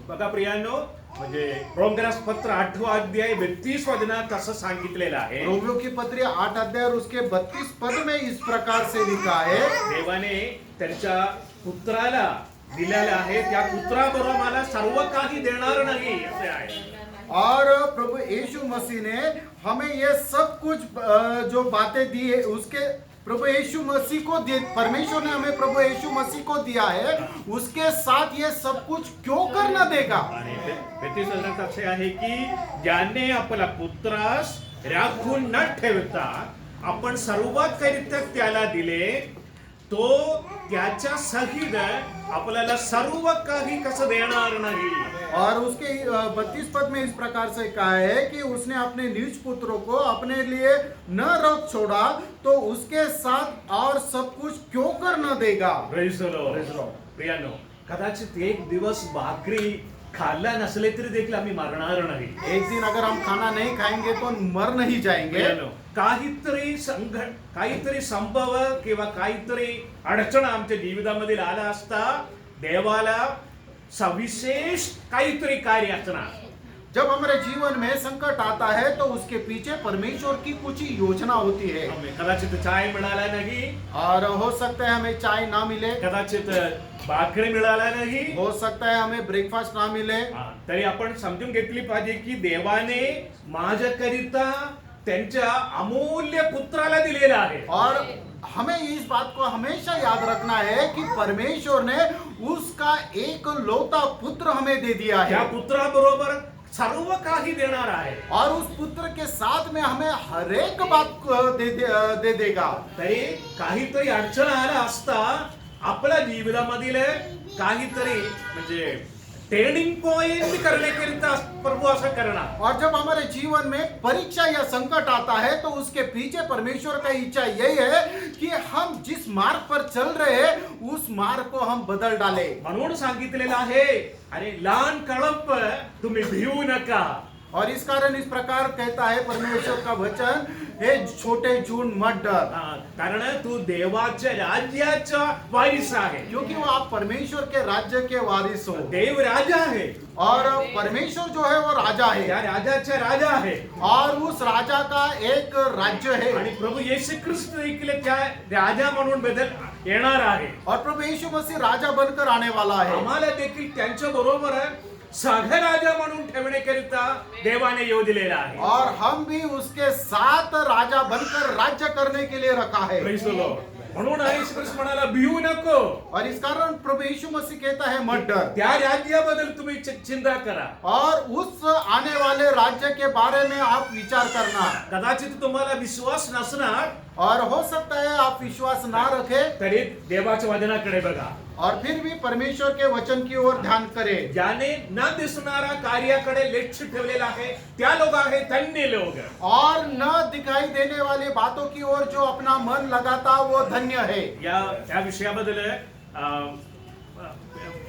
बघा प्रियांनो म्हणजे रोमकरास पत्र 8 अध्याय 32 वचनात असं सांगितलेलं आहे. रोमियो की पत्री 8 अध्याय और उसके 32 पद में इस प्रकार से लिखा है. देवाने त्यांच्या पुत्राला दिलेलं आहे, त्या पुत्राबरोबर मला सर्व काही देणार नाही असे आहे. और प्रभु यीशु मसीह ने हमें ये सब कुछ जो बातें दी है उसके प्रभु यीशु मसीह को परमेश्वर ने हमें प्रभु यीशु मसीह को दिया है, उसके साथ ये सब कुछ क्यों करना देगा. आणि 32 वचनात असे आहे की ज्याने आपला पुत्रास राखून न ठेवता आपण सर्वात करिता त्याला दिले, तो त्याच्या सहित आपल्याला सर्व काही कसं देणार नाही. और उसके 32 पद में इस प्रकार से कहा है कि उसने अपने निज पुत्रों को अपने लिए न रख छोड़ा तो उसके साथ और सब कुछ क्यों कर न देगा. Praise the Lord. प्रियानो कदाचित एक दिवस भाकरी खाल्ला नसले तरी देखील आम्ही मरणार नाही. एक दिन अगर हम खाना नहीं खाएंगे तो मर नहीं जाएंगे. प्रियानो काहीतरी काहीतरी संभव किंवा काहीतरी अडचण आमच्या जीवितामध्ये आला असता देवाला सविशेष काहीतरी कार्य असणार. जब हमारे जीवन में संकट आता है तो उसके पीछे परमेश्वर की कुछ योजना होती है. कदाचित चाय मिळाला नाही, और हो सकता है हमें चाय ना मिले, कदाचित भाकरी मिळाला नाही, हो सकता है हमें ब्रेकफास्ट ना मिले. तरी आपण समजून घेतली पाहिजे की देवाने माझ्याकरिता त्यांच्या अमूल्य पुत्राला दिलेला आहे. और हमें इस बात को हमेशा याद रखना है कि परमेश्वर ने उसका एक लौता पुत्र हमें दे दिया त्या है. पुत्राबरोबर सर्व काही देणार आहे. और उस पुत्र के साथ में हमें हर एक बात दे देगा. तरी काहीतरी अडचण आला असता आपल्या जीवनामधील काहीतरी म्हणजे टर्निंग पॉइंट करण्याकरिता प्रभू असं करणार. और जब हमारे जीवन में परीक्षा या संकट आता है तो उसके पीछे परमेश्वर का इच्छा यही है कि हम जिस मार्ग पर चल रहे हैं उस मार्ग को हम बदल डाले. म्हणून सांगितलेलं आहे अरे लहान कळप तुम्ही भिवू नका. और इस कारण इस प्रकार कहता है परमेश्वर का वचन, हे छोटे जून मत डर. कारण तू देवाच्या राज्याचा वारिस आहे. क्योंकि वो आप परमेश्वर के राज्य के वारिस हो. देव राजा आहे और परमेश्वर जो है वो राजा है. त्या राजाचा राजा आहे और उस राजा का एक राज्य है. आणि प्रभू येशू ख्रिस्त देखील त्या राजा म्हणून बदल येणार आहे. और प्रभु यीशु मसीह राजा बनकर आने वाला है. आम्हाला देखील त्यांच्या बरोबर सहराजा म्हणून ठेवण्याकरिता देवाने योजलेला आहे. और हम भी उसके साथ राजा बनकर राज्य करने के लिए रखा है. Praise the Lord. म्हणून येशू ख्रिस्त म्हणाला भिवू नको. और इस कारण प्रभु यीशु मसीह कहता है मत डर. त्या राज्याबद्दल तुम्ही चिंता करा. और उस आने वाले राज्य के बारे में आप विचार करना. कदाचित तुम्हाला विश्वास नसणार, और हो सकता है आप विश्वास ना रखे, तरी देवाच्या वचनाकडे बघा. और फिर भी परमेश्वर के वचन की ओर ध्यान करें. ज्याने न दिसणारा कार्याकडे लक्ष ठेवलेला आहे त्या लोक आहे धन्य लोक. और न दिखाई देने वाली बातों की ओर जो अपना मन लगाता वो धन्य है. या विषयाबद्दल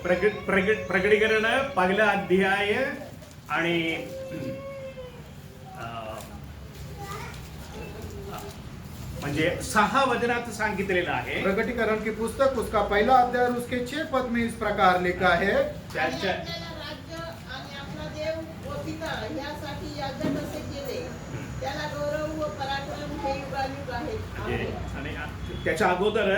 प्रकटीकरण 1 अध्याय आणि म्हणजे 6 वचनात सांगितलेलं आहे. प्रकटीकरण की पुस्तक उसका 1 अध्याय और उसके 6 पद में इस प्रकार लिखा है. आणि आपल्याला राज्य आणि आपला देव व पिता यासाठी याजक असे केले. त्याला गौरव व पराक्रम हे युगायुग आहेत. आमेन. आणि त्याच्या अगोदर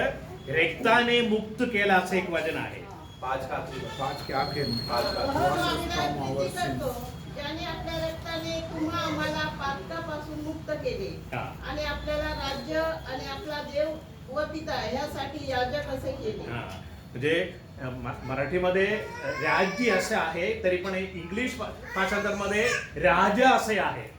रेक्ताने मुक्त केला असं एक वचन आहे. 5 के आखिर में म्हणून आपल्याला प्रीती करतो, ज्याने आपल्या रक्ताने तुम्हा आम्हाला पातकापासून मुक्त केले हा. आणि आपल्याला राज्य आणि आपला देव व पिता यासाठी याजक असे केले. हा. म्हणजे मराठीमध्ये राज्य असे आहे, तरी पण इंग्लिश भाषांतरमध्ये राजा असे आहे.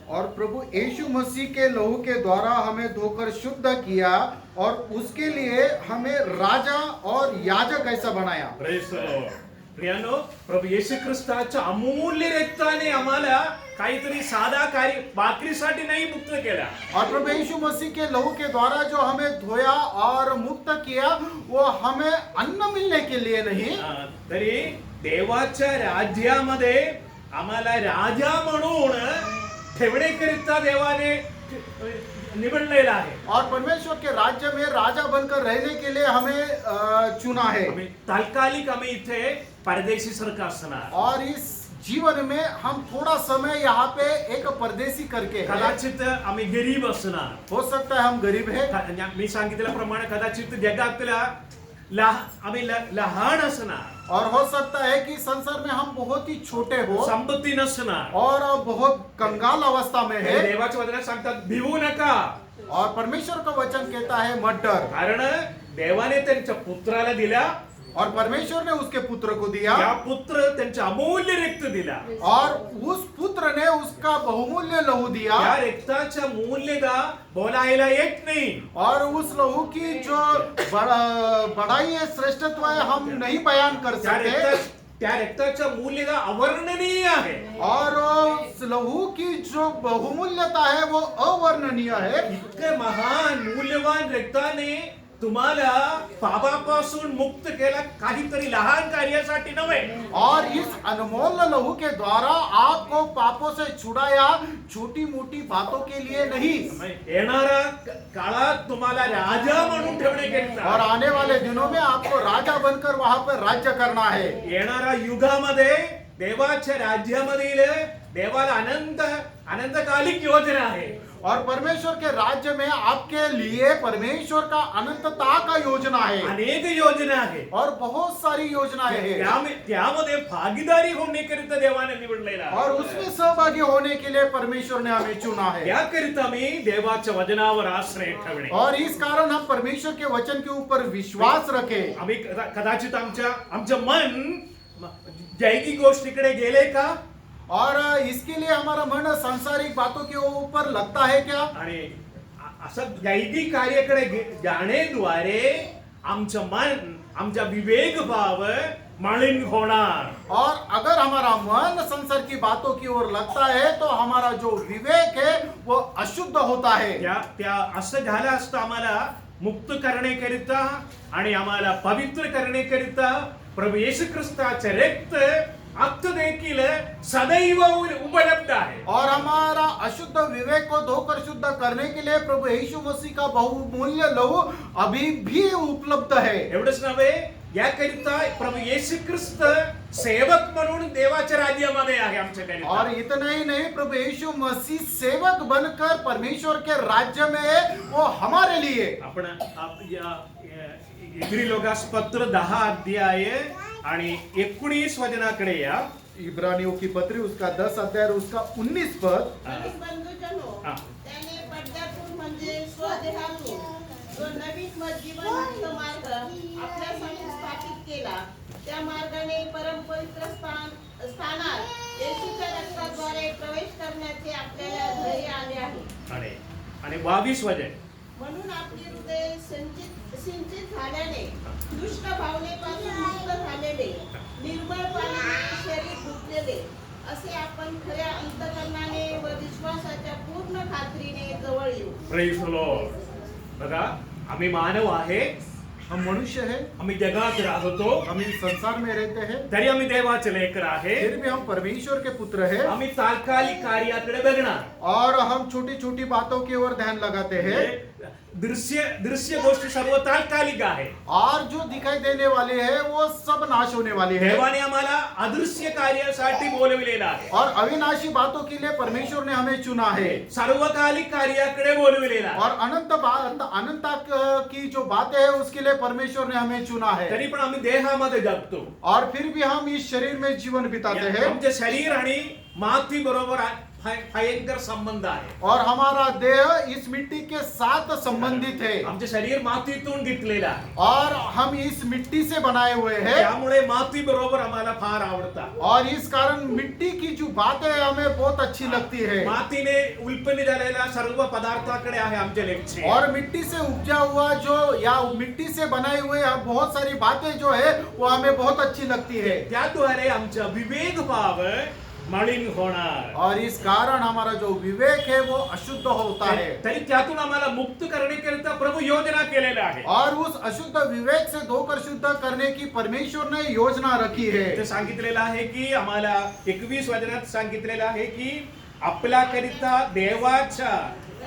और प्रभु यीशु मसीह के लहू के द्वारा हमें धोकर शुद्ध किया और उसके लिए हमें राजा और याजक ऐसा बनाया. Praise the Lord. प्रियानो, प्रभू येशू ख्रिस्ताच्या अमूल्य रक्ताने आम्हाला काहीतरी साधा कार्य भाकरीसाठी नाही मुक्त केला. और प्रभु यीशु मसीह के लहू के द्वारा जो हमें धोया और मुक्त किया वो हमें अन्न मिलने के लिए नहीं, तरी देवाच्या राज्यामध्ये आम्हाला राजा म्हणून ठेवण्याकरिता देवाने निवडलेला आहे. और परमेश्वर के राज्य में राजा बनकर रहने के लिए हमें चुना है. तात्कालिक आम्ही इथे परदेशी सारखं असणार. और इस जीवन में हम थोड़ा समय यहाँ पे एक परदेसी करके हैं. कदाचित आम्ही गरीब असणार. हो सकता है हम गरीब है. मी सांगितल्याप्रमाणे कदाचित जगातल्या आम्ही लहान असणार. और हो सकता है कि संसार में हम बहुत ही छोटे हो संपत्ती नसणार. और बहुत कंगाल अवस्था में है. देवाच्या वचनात सांगतात भिवू नका. और परमेश्वर का वचन कहता है मत डर. कारण देवाने त्यांच्या पुत्राला दिला. और परमेश्वर ने उसके पुत्र को दिया. त्या पुत्र त्यांच्या अमूल्य रक्त दिला. और उस पुत्र ने उसका बहुमूल्य लहू दिया. त्या रक्ताच्या मूल्यदा बोलायला येत नाही. और उस लहू की जो बड़ाई है, श्रेष्ठत्व है, हम नहीं बयान कर सकते. त्या रक्ताच्या मूल्यदा अवर्णनीय आहे. और उस लहू की जो बहुमूल्यता है वो अवर्णनीय है. इतके महान मूल्यवान रक्ताने तुम्हाला पापापासून मुक्त केला, काहीतरी लहान कार्यासाठी नव्हे. और इस अनमोल लहू के द्वारा आपको पापों से छुड़ाया, छोटी मोटी बातों के लिए नहीं. येणारा काळात तुम्हाला राजा म्हणून ठेवण्याकरिता और आने वाले दिनों में आपको राजा बनकर वहां पर राज्य करना है. येणाऱ्या युगामध्ये देवाच्या राज्यामधील देवाला अनंतकालिक योजना आहे. और परमेश्वर के राज्य में आपके लिए परमेश्वर का अनंतता का योजना है. अनेक योजना आहे. और बहुत सारी योजनाएं हैं. त्यामध्ये भागीदारी होण्याकरिता देवाने निवडलेला आहे. और उसमें सहभागी होने के लिए परमेश्वर ने हमें चुना है. त्याकरिता मी देवाच्या वचनावर आश्रय ठेवणे. और इस कारण हम परमेश्वर के वचन के ऊपर विश्वास रखें. आम्ही कदाचित आमचं मन जैगिक गोष्टीकडे गेले का? और इसके लिए हमारा मन सांसारिक बातों के ऊपर लगता है क्या? आणि असं जैगिक कार्याकडे जाण्याद्वारे आमचं मन, आमचा विवेक भाव मलिन होणार. और अगर हमारा मन संसार की बातों की ओर लगता है तो हमारा जो विवेक है वो अशुद्ध होता है. त्या असं झालं असतं आम्हाला मुक्त करण्याकरिता आणि आम्हाला पवित्र करण्याकरिता प्रभू येशू ख्रिस्ताचे रक्त अक्त देखील सदैव उपलब्ध आहे. और हमारा अशुद्ध विवेक को धोकर शुद्ध करने के लिए प्रभु यीशु मसीह का बहुमूल्य लहू अभी भी उपलब्ध है. एवढंच नव्हे, याकरिता प्रभु येशू ख्रिस्त सेवक म्हणून देवाच्या राज्यामध्ये आहे आमच्याकडे. और इतना ही नहीं, प्रभु यीशु मसीह सेवक बनकर परमेश्वर के राज्य में वो हमारे लिए. आपण इब्री लोकास पत्र 10 अध्याय आणि 19 वचनाकडे या. इब्रानियों की पत्री उसका 10 अध्याय और उसका 19 पद. म्हणून बंधुजनो, हा. त्याने पडद्यातून म्हणजे स्वदेहातून जो नवीन व जीवनयुक्त मार्ग आपल्या समोर स्थापित केला, त्या मार्गाने परमपवित्र स्थानात येशूच्या रक्ताद्वारे प्रवेश करण्याचे आपल्याला धैर्य आले आहे. आणि 22 वचन. म्हणून आपली हृदय सिंचित झाल्याने दुष्ट भावनेपासून मुक्त झालेले, निर्मळ पाण्याने शरीर धुतलेले असे आपण खऱ्या अंतकरणाने व विश्वासाच्या पूर्ण खात्रीने जवळ येऊ. Praise the Lord. बघा, आम्ही मानव आहे, हम मनुष्य है, आम्ही जगात राहतो, हम इस संसार में रहते हैं, तरी आम्ही देवाचे लेकर आहे. फिर भी हम परमेश्वर के पुत्र हैं आम्ही तात्कालिक कार्याकडे बघणार. और हम छोटी छोटी बातों की ओर ध्यान लगाते हैं. दृश्य गोष्टी सर्व तात्कालिक आहे. और जो दिखाई देने वाले हैं वो सब नाश होने वाले हैं. देवाने आम्हाला अदृश्य कार्यासाठी बोलविलेलं आहे. और अविनाशी बातों के लिए परमेश्वर ने हमें चुना है. सर्वकालिक कार्याकडे बोलविलेलं आहे. और अनंत की जो बातें हैं उसके लिए परमेश्वर ने हमें चुना है. तरी पण आम्ही देहामध्ये जगतो. और फिर भी हम इस शरीर में जीवन बिताते हैं. आमचे शरीर आणि माती बरोबर भयंकर संबंध आहे. और हमारा देह इस मिट्टी के साथ संबंधित है. आमचे शरीर मातीतून घेतलेलं आहे. और हम इस मिट्टी से बनाए हुए हैं. त्यामुळे माती बरोबर आम्हाला फार आवडतात. और इस कारण मिट्टी की जो बातें हमें बहुत अच्छी लगती है. मातीने उल्पन्न झालेल्या सर्व पदार्थाकडे आहे आमचे लक्ष. और मिट्टी से उपजा हुआ जो या मिट्टी से बनाए हुए बहुत सारी बातें जो है वो हमें बहुत अच्छी लगती है. त्याद्वारे आमचा विवेक भाव मलिन होणार. और इस कारण हमारा जो विवेक है वो अशुद्ध होता है. तरी त्यातून आम्हाला मुक्त करण्याकरिता प्रभू योजना केलेला आहे. और उस अशुद्ध विवेक से धोकर शुद्ध करने की परमेश्वर ने योजना रखी है. ते सांगितलेलं आहे की आम्हाला 21 वचनात सांगितलेलं आहे की आपल्याकरिता देवाच्या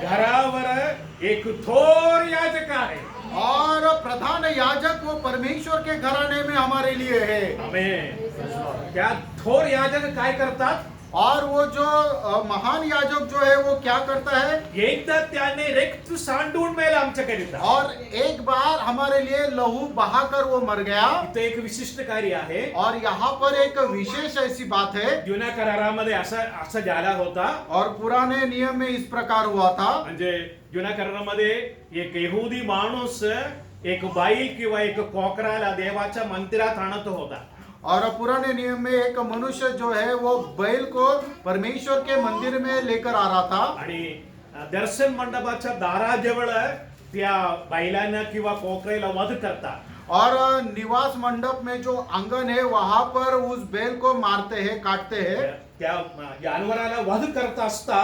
घरावर एक थोर याजक आहे. और प्रधान याजक वो परमेश्वर के घराने में हमारे लिए है. आमेन. त्या थोर याजक काय करतात? और वो जो महान याजक जो है वो क्या करता है? एकदा त्याने रक्त सांडून मेला आमच्याकरिता. और एक बार हमारे लिए लहू बहाकर वो मर गया. इथे एक विशिष्ट कार्य आहे. और यहाँ पर एक विशेष ऐसी बात है. जुन्या करारामध्ये असं झाला होता. और पुराने नियम में इस प्रकार हुआ था. म्हणजे जुन्या करारामध्ये एक यहुदी माणूस एक बैल किंवा एक कोकराला देवाच्या मंदिरात आणत होता. और पुराने नियम में एक मनुष्य जो है वो बैल को परमेश्वर के मंदिर में लेकर आ रहा था. आणि दर्शन मंडपाच्या दाराजवळ त्या बैलांना किंवा कोकरेला वध करतात. और निवास मंडप में जो आंगन है वहां पर उस बैल को मारते हैं, काटते हैं. त्या जानवराला वध करत असता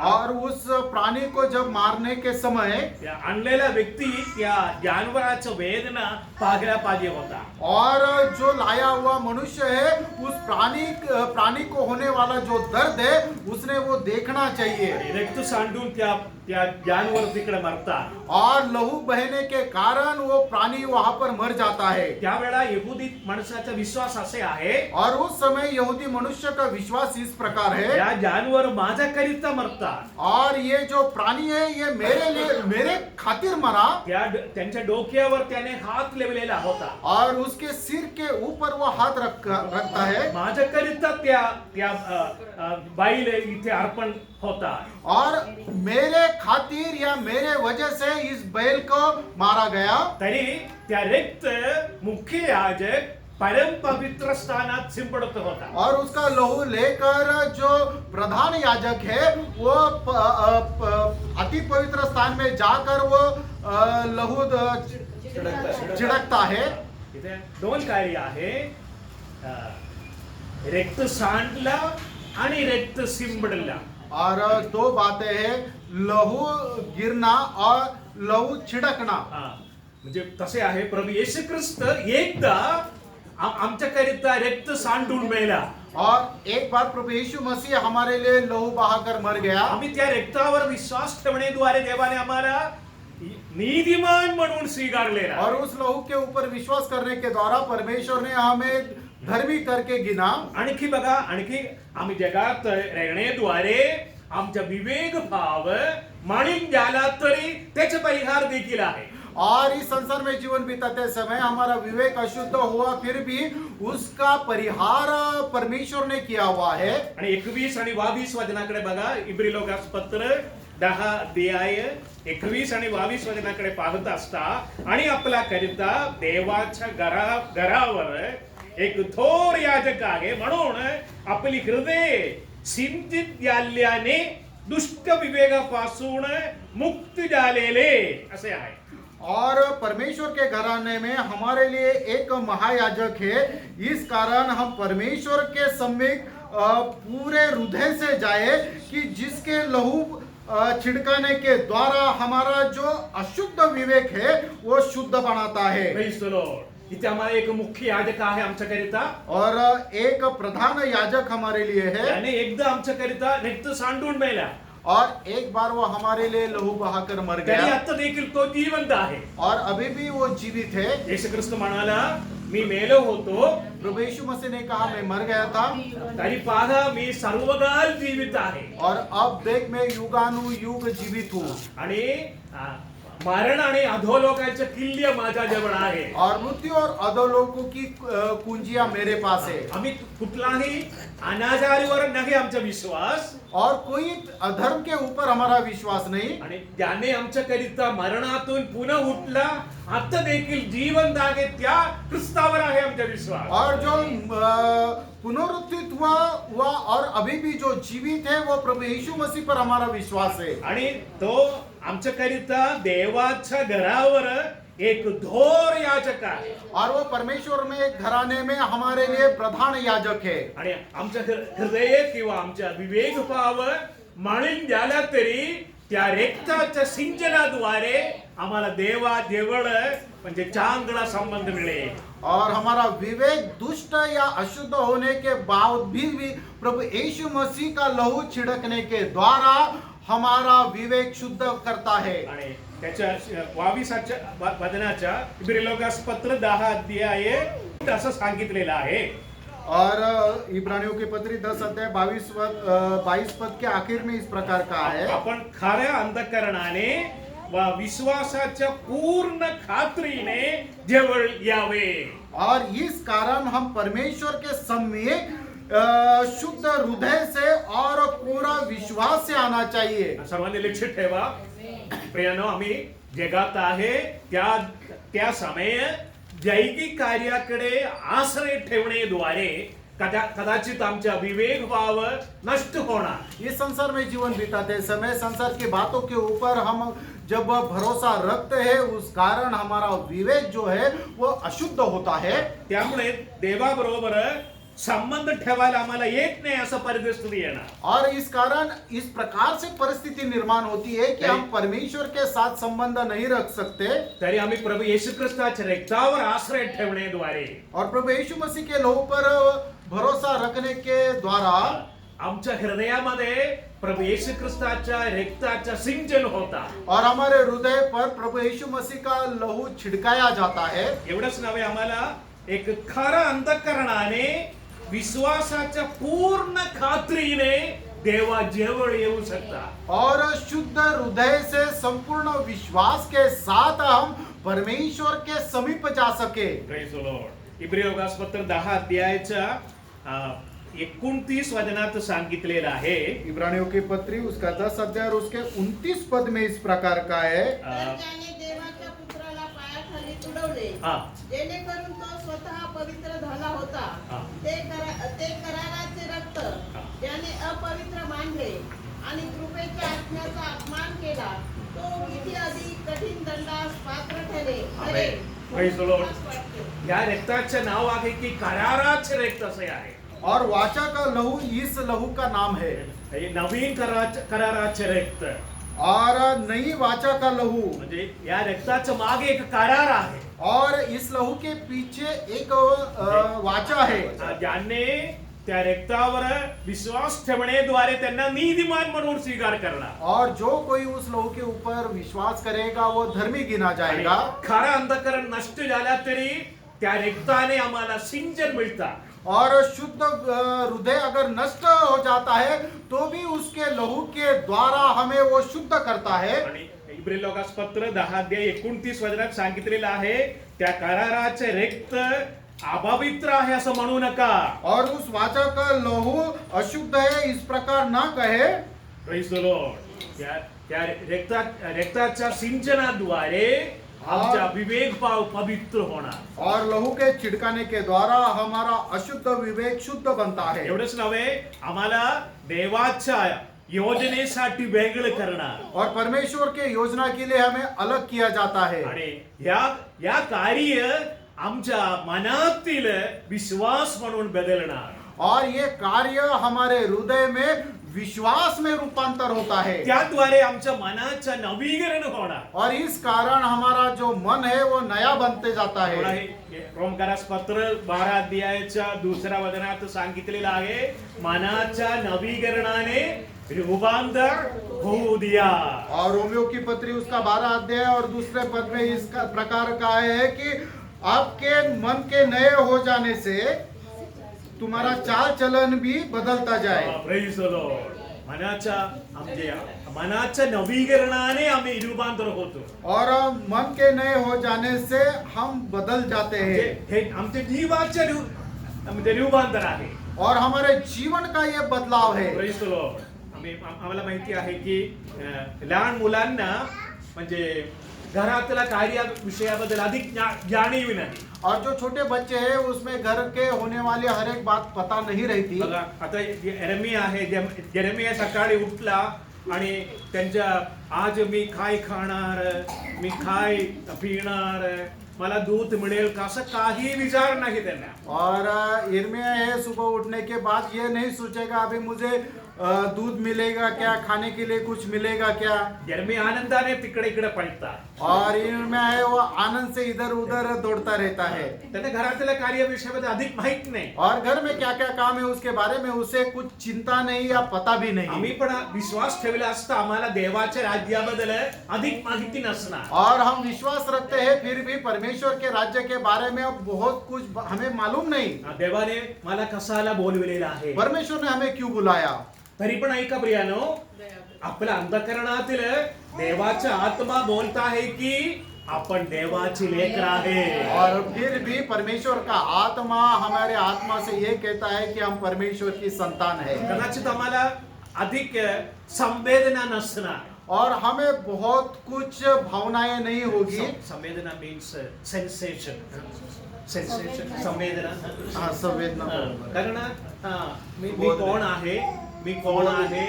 और उस प्राणी को जब मारने के समय त्या आणलेला व्यक्ती त्या जानवराचं वेदना पाहायला पाहिजे होता. और जो लाया हुआ मनुष्य है उस प्राणी को होने वाला जो दर्द है उसने वो देखना चाहिए. रक्त सांडून त्या जानवर तिकडे मरतात. और लहू बहने के कारण वो प्राणी वहां पर मर जाता है. त्यावेळा यहुदी माणसाचा विश्वास असे आहे. और उस समय यहूदी मनुष्य का विश्वास इस प्रकार है. या जानवर माझ्याकरिता मरतात. और ये जो प्राणी है ये मेरे खातिर मरा. त्यांच्या डोक्यावर त्याने हात लेवलेला होता. और उसके सिर के ऊपर वो हाथ रखता है. माझ्याकरिता त्या बैल इथे अर्पण होता. और मेरे खातिर या मेरे वजह से इस बैल को मारा गया. तरी त्या रक्त मुख्य याजक परम पवित्र स्थानात शिंपडत होता. और उसका लहू लेकर जो प्रधान याजक है वो अति पवित्र स्थान में जाकर वो लहू छिड़कता है. इथे दोन कार्य आहे. रक्त सांडला आणि रक्त शिंपडला. और दो बातें हैं, लहू गिरना और लहू छिड़कना. म्हणजे तसे आहे. प्रभू येशू ख्रिस्त एकदा आमच्याकरिता रक्त सांडून मेला. और एक बार प्रभु यीशु मसीह हमारे लिए लहू बहाकर मर गया. आम्ही त्या रक्तावर विश्वास ठेवण्याद्वारे देवाने आम्हाला नीतिमान म्हणून स्वीकारलेला. और उस लहू के ऊपर विश्वास करने के द्वारा परमेश्वर ने हमें धर्मी करके गिना. आणखी बघा, आणखी आम्ही जगात राहण्याद्वारे आमचा विवेक भाव माणिक झाला तरी त्याचा परिहार देखील आहे. और इस संसार में जीवन बिताते समय हमारा विवेक अशुद्ध हुआ फिर भी उसका परिहार परमेश्वर ने किया हुआ है। आणि 21 आणि 22 वचनाकडे बघा. इब्री लोकांचं पत्र 10 अध्याय 21 आणि 22 वचनाकडे पाहत असता आणि आपला करिता देवाच्या घरावर एक थोर याजक आहे म्हणून आपली हृदय सिंचित झाल्याने दुष्ट विवेकापासून मुक्त झालेले असे आहे. और परमेश्वर के घराने में हमारे लिए एक महायाजक है। इस कारण हम परमेश्वर के सम्मुख पूरे हृदय से जाए कि जिसके लहू छिड़काने के द्वारा हमारा जो अशुद्ध विवेक है वो शुद्ध बनाता है। Praise the Lord. इथे आम्हाला एक मुख्य याजक आहे आमच्याकरिता. और एक प्रधान याजक हमारे लिए है त्याने एकदा आमच्याकरिता रक्त सांडून मेला और एक बार वो हमारे लिए लहू बहाकर मर तरी गया आता देखील तो जिवंत आहे. और अभी भी वो जीवित है। येशू ख्रिस्त म्हणाला मी मेलो होतो प्रभु यीशु मसीह ने कहा मैं मर गया था तरी पाहा मी सर्वकाल जीवित आहे. और अब देख मैं युगानुयुग जीवित हूँ आणि मरण आणि अधोलोकांचे किल्ले माझ्या जवळ आहे. और मृत्यु और अधोलोकों की कुंजियां मेरे पास है। आम्ही कुठलाही अनाचारीवर नाही आमचा विश्वास और कोई अधर्म के ऊपर हमारा विश्वास नहीं। आणि ज्याने आमच्याकरिता मरणातून पुन्हा उठला आता देखील जीवंत आहे त्या ख्रिस्तावर आहे आमचा विश्वास. और जो पुनरुत्थित हुआ और अभी भी जो जीवित है वो प्रभु यीशु मसीह पर हमारा विश्वास है। आणि तो आमच्याकरिता देवाच्या घरावर एक धोर याजक आहे. और वो परमेश्वर में घराने में हमारे लिए प्रधान याजक है। आणि आमच्या हृदय किंवा आमच्या विवेक भाव माळीन झाला तरी त्या रक्ताच्या सिंचनाद्वारे आम्हाला देवा जवळ म्हणजे चांगला संबंध मिळेल. और हमारा विवेक दुष्ट या अशुद्ध होने के बावजूद भी प्रभु यीशु मसीह का लहू छिड़कने के द्वारा हमारा विवेक शुद्ध करता है। आणि त्याच्या 22 वचनाच्या इब्री लोकांचं पत्र 10 अध्याय असं सांगितलेलं आहे. और इब्रानियों के पत्री 10 अध्याय 22 पद के आखिर में इस प्रकार का है आपण खऱ्या अंधकरणाने व विश्वासाच्या पूर्ण खात्रीने जवळ यावे. और इस कारण हम परमेश्वर के सम्मुख शुद्ध हृदय से और पूरा विश्वास से आना चाहिए। सर्वांनी लक्षात ठेवा प्रियानो आम्ही जगात आहे त्या समय जैविक कार्याकडे आश्रय ठेवण्याद्वारे कदाचित आमचा विवेक भाव नष्ट होणार. इस संसार में जीवन बिताते समय संसार की बातों के ऊपर हम जब भरोसा रखते हैं उस कारण हमारा विवेक जो है वो अशुद्ध होता है। त्यामुळे देवाबरोबर संबंध ठेवायला आम्हाला येत नाही असं परिस्थिती येणार. और इस कारण इस प्रकार से परिस्थिति निर्माण होती है कि हम परमेश्वर के साथ संबंध नहीं रख सकते। तरी आम्ही प्रभू येशू ख्रिस्ताच्या रक्तावर आश्रय ठेवण्याद्वारे और प्रभु यीशु मसीह के लहू पर भरोसा रखने के द्वारा आमच्या हृदयामध्ये प्रभु येशू ख्रिस्ताच्या रक्ताचा सिंचन होता. और हमारे हृदय पर प्रभु यीशु मसीह का लहू छिड़काया जाता है। एवढंच नव्हे आम्हाला एक खरा अंतःकरणाने विश्वासाच्या पूर्ण खात्रीने देवा जवळ येऊ शकता. और शुद्ध हृदय से संपूर्ण विश्वास के साथ हम परमेश्वर के समीप जा सके। Praise the Lord. इब्री लोकांचं पत्र 10 अध्यायाच्या 29 वचनात सांगितलेलं आहे. इब्रानियों की पत्री उसका 10 अध्याय और उसके 29 पद में इस प्रकार का है तर त्याने देवाच्या पुत्राला पायाखाली तुडवले हा. जेणेकरून तो स्वतः पवित्र झाला होता. हा. ते कराराचे रक्त ज्याने अपवित्र मानले आणि कृपेच्या आत्म्याचा अपमान केला तो किती अधिक कठीण दंडास पात्र ठरेल. अरे, Praise the Lord. खूपच वाटते. या रक्ताचे नाव आहे की कराराचे रक्त असे आहे. और वाचा का लहू इस लहू का नाम है। हे नवीन कराराचे रक्त और नई वाचा का लहू म्हणजे या रक्ताच्या मागे एक करार आहे. और इस लहू के पीछे एक वाचा है ज्याने त्या रक्तावर विश्वास ठेवण्याद्वारे त्यांना नीतिमान म्हणून स्वीकार करणार. और जो कोई उस लहू के ऊपर विश्वास करेगा वो धर्मी गिना जाएगा। खरा अंधकरण नष्ट झाला तरी त्या रक्ताने आम्हाला सिंचन मिळतात. और शुद्ध हृदय अगर नष्ट हो जाता है तो भी उसके लहू के द्वारा हमें वो शुद्ध करता है। आणि इब्री लोकास पत्र 10:29 वचनात सांगितलेलं आहे, त्या कराराचे रक्त अपवित्र आहे असं म्हणू नका. और उस वाचा का लहू अशुद्ध है इस प्रकार ना कहे। Praise the Lord. त्या रक्ताच्या सिंचनाद्वारे आमचा विवेक भाव पवित्र होणार. और लहू के छिड़काने के द्वारा हमारा अशुद्ध विवेक शुद्ध बनता है। एवढंच नव्हे, आम्हाला देवाच्या योजनेसाठी वेगळं करणार. और परमेश्वर के योजना के लिए हमें अलग किया जाता है। आणि या कार्य आमच्या मनातील विश्वास म्हणून बदलणार. और ये कार्य हमारे हृदय में विश्वास में रूपांतर होता है। त्याद्वारे आमच्या मनाचं नवीकरण होणार. और इस कारण हमारा जो मन है वो नया बनते जाता थोडा है। हे रोमकारास पत्र 12 अध्यायाच्या 2 वचनात सांगितलेलं आहे, मनाच्या नवीकरणाने रूपांतर होऊ द्या. और रोमियो की पत्री उसका 12 अध्याय और दूसरे पद में इस प्रकार का है कि आपके मन के नए हो जाने से तुम्हारा चाल चलन भी बदलता जाए। Praise the Lord. मनाच्या नवीकरणाने आम्ही रूपांतर होतो. और मन के नए हो जाने से हम बदल जाते हैं। हे आमचे जीवाचे रूपांतर आहे. और हमारे जीवन का ये बदलाव है। Praise the Lord. आम्हाला माहिती आहे की लहान मुलांना म्हणजे घरातल्या कार्याविषयाबद्दल अधिक जाणीव नाही. और जो छोटे बच्चे हैं उसमें घर के होने वाली हर एक बात पता नहीं रहती। बघा, आता एरमिया आहे, जेरेमिया सकाळी उठला आणि त्यांच्या आज मी काय खाणार, मी काय पिणार, मला दूध मिळेल का, असं काही विचार नाही त्यांना. और यिर्मयाह है सुबह उठने के बाद ये नहीं सोचेगा अभी मुझे दूध मिलेगा क्या, खाने के लिए कुछ मिलेगा क्या। जेरेमिया आनंदाने तिकडे इकडे पळतात. और यिर्मयाह है वो आनंद से इधर उधर दौड़ता रहता है। त्यांना घरातल्या कार्याविषयाबद्दल अधिक माहित नाही. और घर में क्या क्या काम है उसके बारे में उसे कुछ चिंता नहीं या पता भी नहीं। आम्ही पण विश्वास ठेवला असता आम्हाला देवाच्या राज्याबद्दल अधिक माहिती नसणार. और हम विश्वास रखते हैं फिर भी परमेश्वर के राज्य के बारे में अब बहुत कुछ हमें मालूम नहीं। देवाने मला कसाला बोलविलेला आहे. परमेश्वर ने हमें क्यों बुलाया। तरी पण ऐका प्रियानो, आपल्या अंतःकरणातील देवाचा आत्मा बोलता आहे की आपण देवाची लेकर आहे. और फिर भी परमेश्वर का आत्मा हमारे आत्मा से ये कहता है कि हम परमेश्वर की संतान है। कदाचित आम्हाला अधिक संवेदना नसणार. और हमें बहुत कुछ भावनाएं नहीं होगी। संवेदना मीन्स सेन्सेशन. संवेदना. हाँ, संवेदना। कारण मी कोण आहे, मी कोण आहे,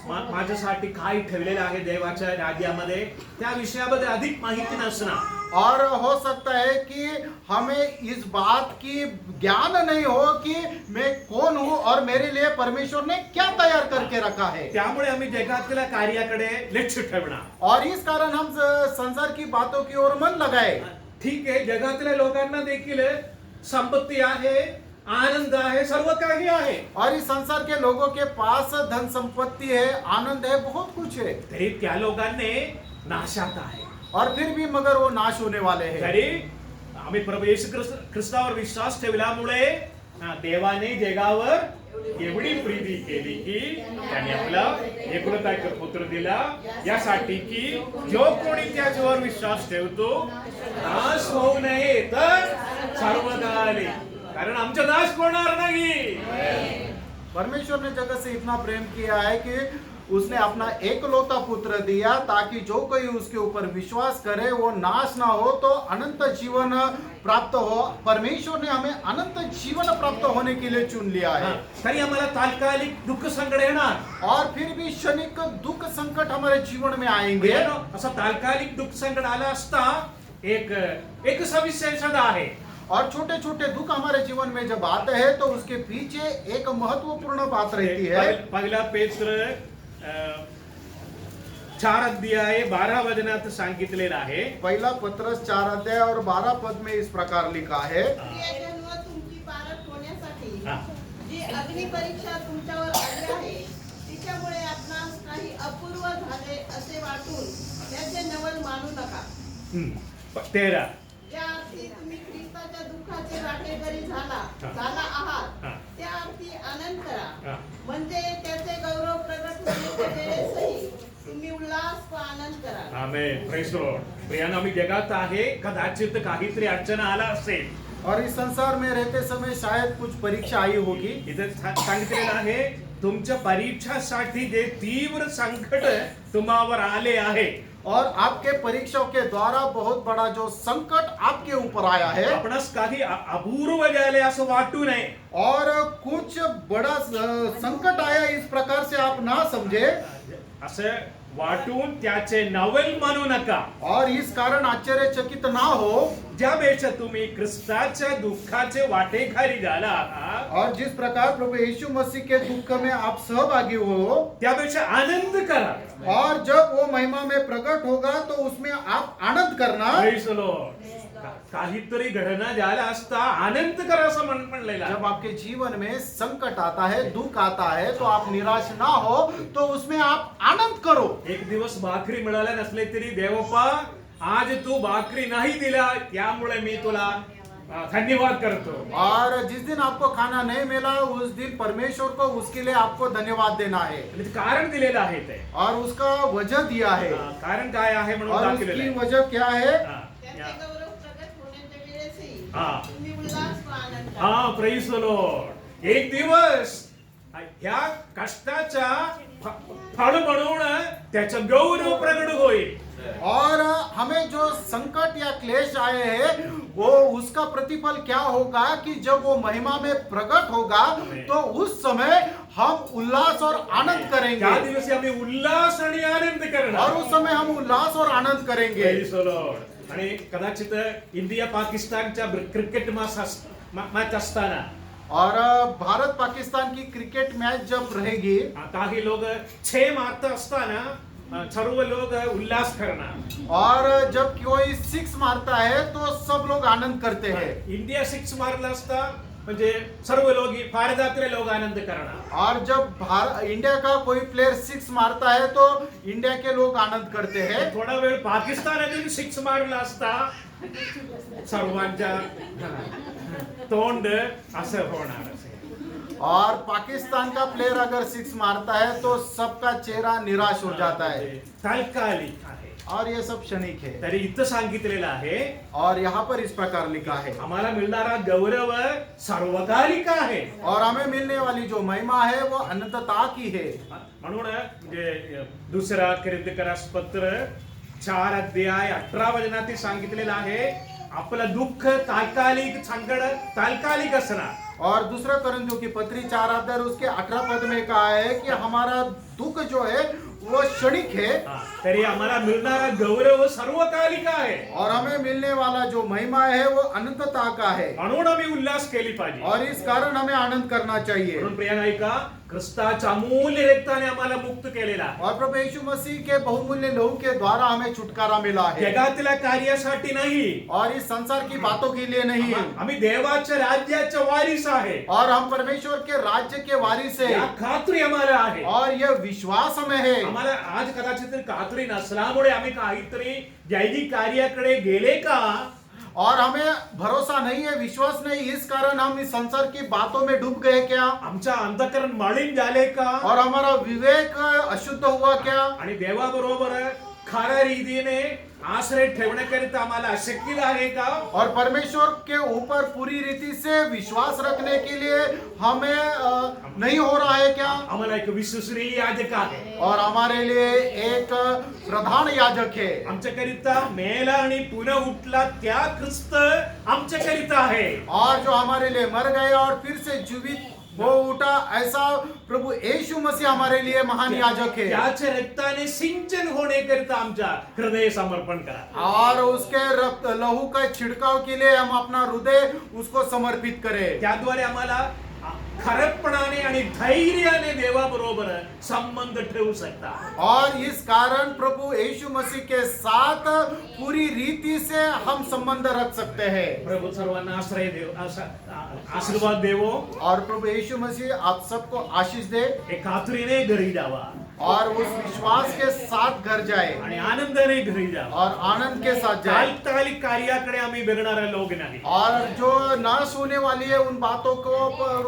माझ्यासाठी काय ठेवलेलं आहे देवाच्या राज्यामध्ये, त्या विषयाबद्दल अधिक माहिती नसणार. और हो सकता है कि हमें इस बात की ज्ञान नहीं हो कि मैं कौन हूँ और मेरे लिए परमेश्वर ने क्या तैयार करके रखा है। त्यामुळे आम्ही जगातल्या कार्याकडे लक्ष ठेवणार. और इस कारण हम संसार की बातों की ओर मन लगाए। ठीक आहे, जगातल्या लोकांना देखील संपत्ती आहे, आनंद आहे, सर्व काही आहे. और इस संसार के लोगों के पास धन संपत्ति है, आनंद है, बहुत कुछ है। तरी त्या लोकांनी नाशात आहे. और फिर भी मगर वो नाश होने वाले हैं। तरी आम्ही प्रभू येशू ख्रिस्तावर विश्वास ठेवल्यामुळे देवाने जगावर एवढी प्रीती केली की त्याने आपला एकुलता पुत्र दिला, यासाठी की जो कोणी त्याच्यावर विश्वास ठेवतो नाश होऊ नये तर सर्वकाली. कारण आमचा नाश होणार नाही. परमेश्वर ने जगत से इतना प्रेम किया है कि उसने अपना एकलौता पुत्र दिया ताकि जो कोई उसके ऊपर विश्वास करे वो नाश ना हो तो अनंत जीवन प्राप्त हो। परमेश्वर ने हमें अनंत जीवन प्राप्त होने के लिए चुन लिया है। तरी आम्हाला तात्कालिक दुःख संकट येणार. और फिर भी क्षणिक दुख संकट हमारे जीवन में आएंगे। असं तात्कालिक दुःख संकट आला असता एक सविशेषता आहे. और छोटे छोटे दुख हमारे जीवन में जब आते हैं तो उसके पीछे एक महत्वपूर्ण बात रहती है। पहिला पेत्र 4 अध्याय 12 वचनात सांगितलेलं आहे. पहिला पत्रस 4 अध्याय और 12 पद में इस प्रकार लिखा है। प्रियजन व तुमची पारख होण्यासाठी हा. जी अग्निपरीक्षा तुमच्यावर आली आहे, तिच्यामुळे आपणास काही अपूर्व झाले असे वाटून त्याचे नवल मानू नका. 13. ज्या अर्थी तुम्ही ख्रिस्ताच्या दुःखाचे वाटेकरी झाला आहात, आमेन. Praise the Lord. प्रियानं, आम्ही जगात आहे, कदाचित काहीतरी अडचण आला असेल. और इस संसार में रहते समय शायद कुछ परीक्षा आई होगी. इथे सांगितलेलं आहे, तुमच्या परीक्षासाठी जे तीव्र संकट तुम्हावर आले आहे, और आपके परीक्षाओं के द्वारा बहुत बड़ा जो संकट आपके ऊपर आया है, आपणास काही अपूर्व झाले असं वाटू नये. और कुछ बड़ा संकट आया इस प्रकार से आप ना समझे, असं वाटून त्याचे नवल मानू नका. और इस कारण आश्चर्यचकित ना हो. ज्यावेळेस तुम्ही ख्रिस्ताच्या दुःखाचे वाटेखारी झाला आहात, और जिस प्रकार प्रभु यीशु मसीह के दुख में आप सहभागी हो, त्यावेळेस आनंद करा. और जब वो महिमा में प्रकट होगा तो उसमें आप आनंद करना. Praise the Lord. काहीतरी घडणं झाला असता आनंद करा असं म्हणलेलं आहे. जब आपके जीवन में संकट आता है, दुख आता है, तो आप निराश ना हो, तो उसमें आप आनंद करो. एक दिवस भाकरी मिळाल्या नसले तरी देवप्पा, आज तू भाकरी नाही दिला त्यामुळे मी तुला धन्यवाद करतो. और जिस दिन आपको खाना नहीं मिला, उस दिन परमेश्वर को उसके लिए आपको धन्यवाद देना है. आणि ते कारण दिलेलं आहे ते. और उसका वजह दिया है. कारण काय आहे म्हणून और दाखवलेलं उसकी आहे. वजह क्या है? त्यांचे गौरव प्रगट होण्याच्या वेळेसही हा. तुम्ही उल्हास व आनंद करा. हा, प्रेज द लॉर्ड. एक दिवस ह्या कष्टाचा फळ म्हणून त्याचं गौरव प्रगट होईल. और हमें जो संकट या क्लेश आए हैं, वो उसका प्रतिफल क्या होगा कि जब वो महिमा में प्रकट होगा, तो उस समय हम उल्लास और आनंद त्या करेंगे. दिवसी आम्ही उल्हास आणि आनंद और करणार. उस समय हम उल्लास और आनंद करेंगे. Praise the Lord. आणि कदाचित इंडिया पाकिस्तानच्या क्रिकेट मॅच असताना और भारत पाकिस्तान की क्रिकेट मैच जब रहेगी, काही लोक 6 मारत असताना सर्व लोग उल्हास करणार. और जब कोई 6 मारता है तो सब लोग आनंद करते हैं. इंडिया 6 मारला असता म्हणजे सर्व लोग भारतातले लोग आनंद करणार. और जब इंडिया का कोई प्लेयर 6 मारता है तो इंडिया के लोग आनंद करते हैं. थोडा वेळ पाकिस्तानाने 6 मारला असता सर्वांच्या तोंड असं होणार असेल. और पाकिस्तान का प्लेयर अगर 6 मारता है तो सबका चेहरा निराश हो जाता है. तात्कालिक आहे. और ये सब क्षणिक है. तरी इथं सांगितलेलं आहे, और यहाँ पर इस प्रकार लिखा है, आम्हाला मिळणारा गौरव सार्वकालिक आहे. और हमें मिलने वाली जो महिमा है वो अनंतता की है. म्हणून म्हणजे दुसरा कोरिंथीकरास पत्र 4 अध्याय 18 वचनात सांगितलेलं आहे, आपलं दुःख तात्कालिक, संकट तात्कालिक असणार. और दूसरा कोरिन्थियों की पत्री 4 अध्याय उसके 18 पद में कहा है कि हमारा दुख जो है वो क्षणिक है. तरी आम्हाला मिळणारा गौरव सर्वकालिक आहे. और हमें मिलने वाला जो महिमा है वो अनंतता का है. म्हणून आम्ही उल्हास केली पाहिजे. और इस कारण हमें आनंद करना चाहिए. म्हणून प्रिय ऐका, ख्रिस्ताच्या अमूल्य रक्ताने आम्हाला मुक्त केलेला आहे. और प्रभु यीशु मसीह के बहुमूल्य लहू के द्वारा हमें छुटकारा मिला है. जगातल्या कार्यासाठी नाही, और इस संसार की बातों के लिए नहीं, आम्ही देवाच्या राज्याच्या वारिस आहे. और हम परमेश्वर के राज्य के वारिस या है. खात्री आम्हाला आहे. और यह विश्वास हमें है. आम्हाला आज कदाचित खात्री नसल्यामुळे आम्ही काहीतरी दैनिक कार्याकडे गेले का, और हमें भरोसा नहीं है, विश्वास नहीं, इस कारण हम इस संसार की बातों में डूब गए क्या, आमचा अंतःकरण मलिन झाले का, और हमारा विवेक अशुद्ध हुआ क्या, आणि देवाबरोबर खऱ्या रीतीने आश्रय ठेवण्याकरिता आम्हाला अशक्य आहे का, और परमेश्वर के ऊपर पूरी रीति से विश्वास रखने के लिए हमें नहीं हो रहा है क्या, आम्हाला एक विश्वसनीय याजक आहे. और हमारे लिए एक प्रधान याजक है. आमच्याकरिता मेला आणि पुन्हा उठला त्या ख्रिस्त आमच्याकरिता आहे. और जो हमारे लिए मर गए और फिर से जीवित वो उठा, ऐसा प्रभु यीशु मसीह हमारे लिए महान याजक है. त्याच्या रक्ताने सिंचन होण्याकरिता आमच्या हृदय समर्पण करा. और उसके रक्त लहू का छिड़काव के लिए हम अपना हृदय उसको समर्पित करें. त्याद्वारे आम्हाला खरपणाने आणि धैर्याने देवाबरोबर संबंध ठेवू शकता. और इस कारण प्रभु यीशु मसीह के साथ पूरी रीति से हम संबंध रख सकते हैं. प्रभु सर्वांना आश्रय देव, आशीर्वाद देवो. और प्रभु यीशु मसीह आप सबको आशीष दे, एक खात्रीने घरी जावा और उस विश्वास के साथ घर जाए, आणि आनंदाने घरी जावा. और आनंद के साथ जाए. तात्कालिक कार्याकडे आम्ही बघणारे लोक नाही. और जो नाश होने वाली है उन बातों को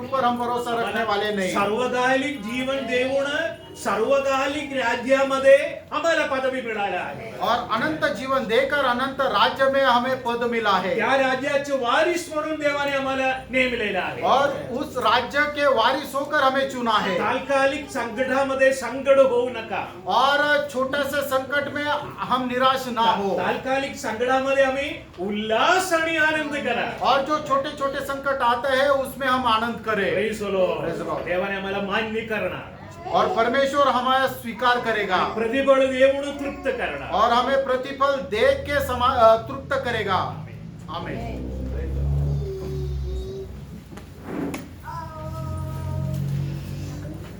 ऊपर हम भरोसा रखने वाले नहीं. सार्वकालिक जीवन देऊन सार्वकालिक राज्यामध्ये आम्हाला पदवी मिळाली आहे. और अनंत जीवन देकर अनंत राज्य में हमें पद मिला है त्या राज्याचे वारिस म्हणून देवाने आम्हाला नेमलेलं आहे. और उस राज्य के वारिस होकर हमें चुना है तात्कालिक संकटामध्ये संकट होऊ नका. और छोटे से संकट में हम निराश ना हो तात्कालिक संकटामध्ये आम्ही उल्लास आणि आनंद करा. और जो छोटे छोटे संकट आते हैं उसमें हम आनंद करें Praise the Lord. Praise the Lord. देवाने आम्हाला मान्य करणार, और परमेश्वर हमारा स्वीकार करेगा प्रतिफळ देऊन तृप्त करणार. और हमें प्रतिफल दे के तृप्त करेगा. आमीन.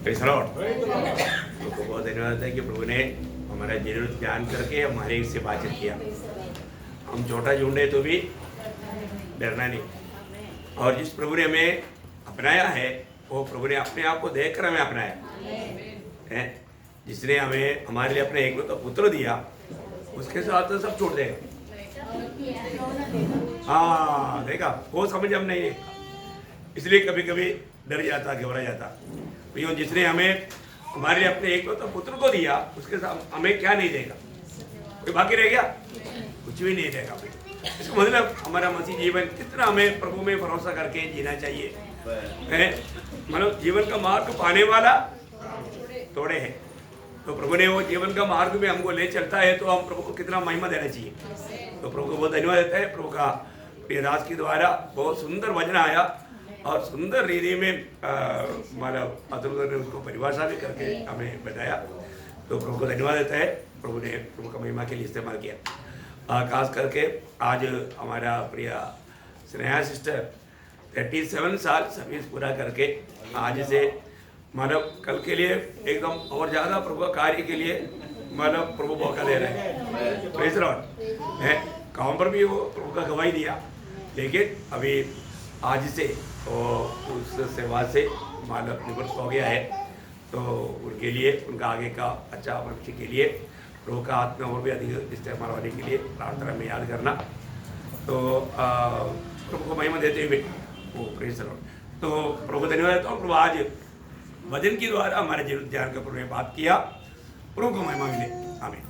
Praise the Lord. प्रभु को बहुत धन्यवाद है कि प्रभु ने हमारा जरूरत जान करके हमारे से बातचीत किया. हम छोटा झुंडे तो भी डरना नहीं, और जिस प्रभु ने हमें अपनाया है वो प्रभु ने अपने आप को देखकर हमें अपनाया है. जिसने हमें हमारे लिए अपने एकलौता पुत्र दिया उसके साथ तो सब छोड़ देगा. हाँ देखा, वो समझ हम नहीं है, इसलिए कभी कभी डर जाता, घबरा जाता. भैया जिसने हमें हमारे लिए अपने एकलौता पुत्र को दिया उसके साथ हमें क्या नहीं देगा? कोई बाकी रह गया? कुछ भी नहीं देगा. इसका मतलब हमारा मसीह जीवन कितना हमें प्रभु में भरोसा करके जीना चाहिए है. मतलब जीवन का मार्ग पाने वाला थोड़े हैं, तो प्रभु ने वो जीवन का मार्ग में हमको ले चलता है तो हम प्रभु को कितना महिमा देना चाहिए. तो प्रभु को बहुत धन्यवाद देता है. प्रभु का प्रिय दास के द्वारा बहुत सुंदर वचन आया और सुंदर रीति में मतलब अतुल ने उसको परिभाषा भी करके हमें बताया. तो प्रभु को धन्यवाद देता है. प्रभु ने प्रभु का महिमा के लिए इस्तेमाल किया. खास करके आज हमारा प्रिय स्नेहा सिस्टर 37 साल सर्विस पूरा करके आज से मतलब कल के लिए एकदम और ज़्यादा प्रभु कार्य के लिए मतलब प्रभु मौका दे रहे हैं. प्रेज़ द लॉर्ड है. काम पर भी वो प्रभु का गवाही दिया, लेकिन अभी आज से वो उस सेवा से मतलब निवृत्त हो गया है. तो उनके लिए उनका आगे का अच्छा भविष्य के लिए प्रभु का आत्मा और भी अधिक इस्तेमाल होने के लिए प्रार्थना में याद करना. तो प्रभु को महिमा देते हुए वो प्रेज़ द लॉर्ड. तो प्रभु धन्यवाद देता हूँ. प्रभु आज वचन के द्वारा हमारे जीवन ध्यान के प्रभु ने बात किया. प्रभु को महिमा मिले. आमीन.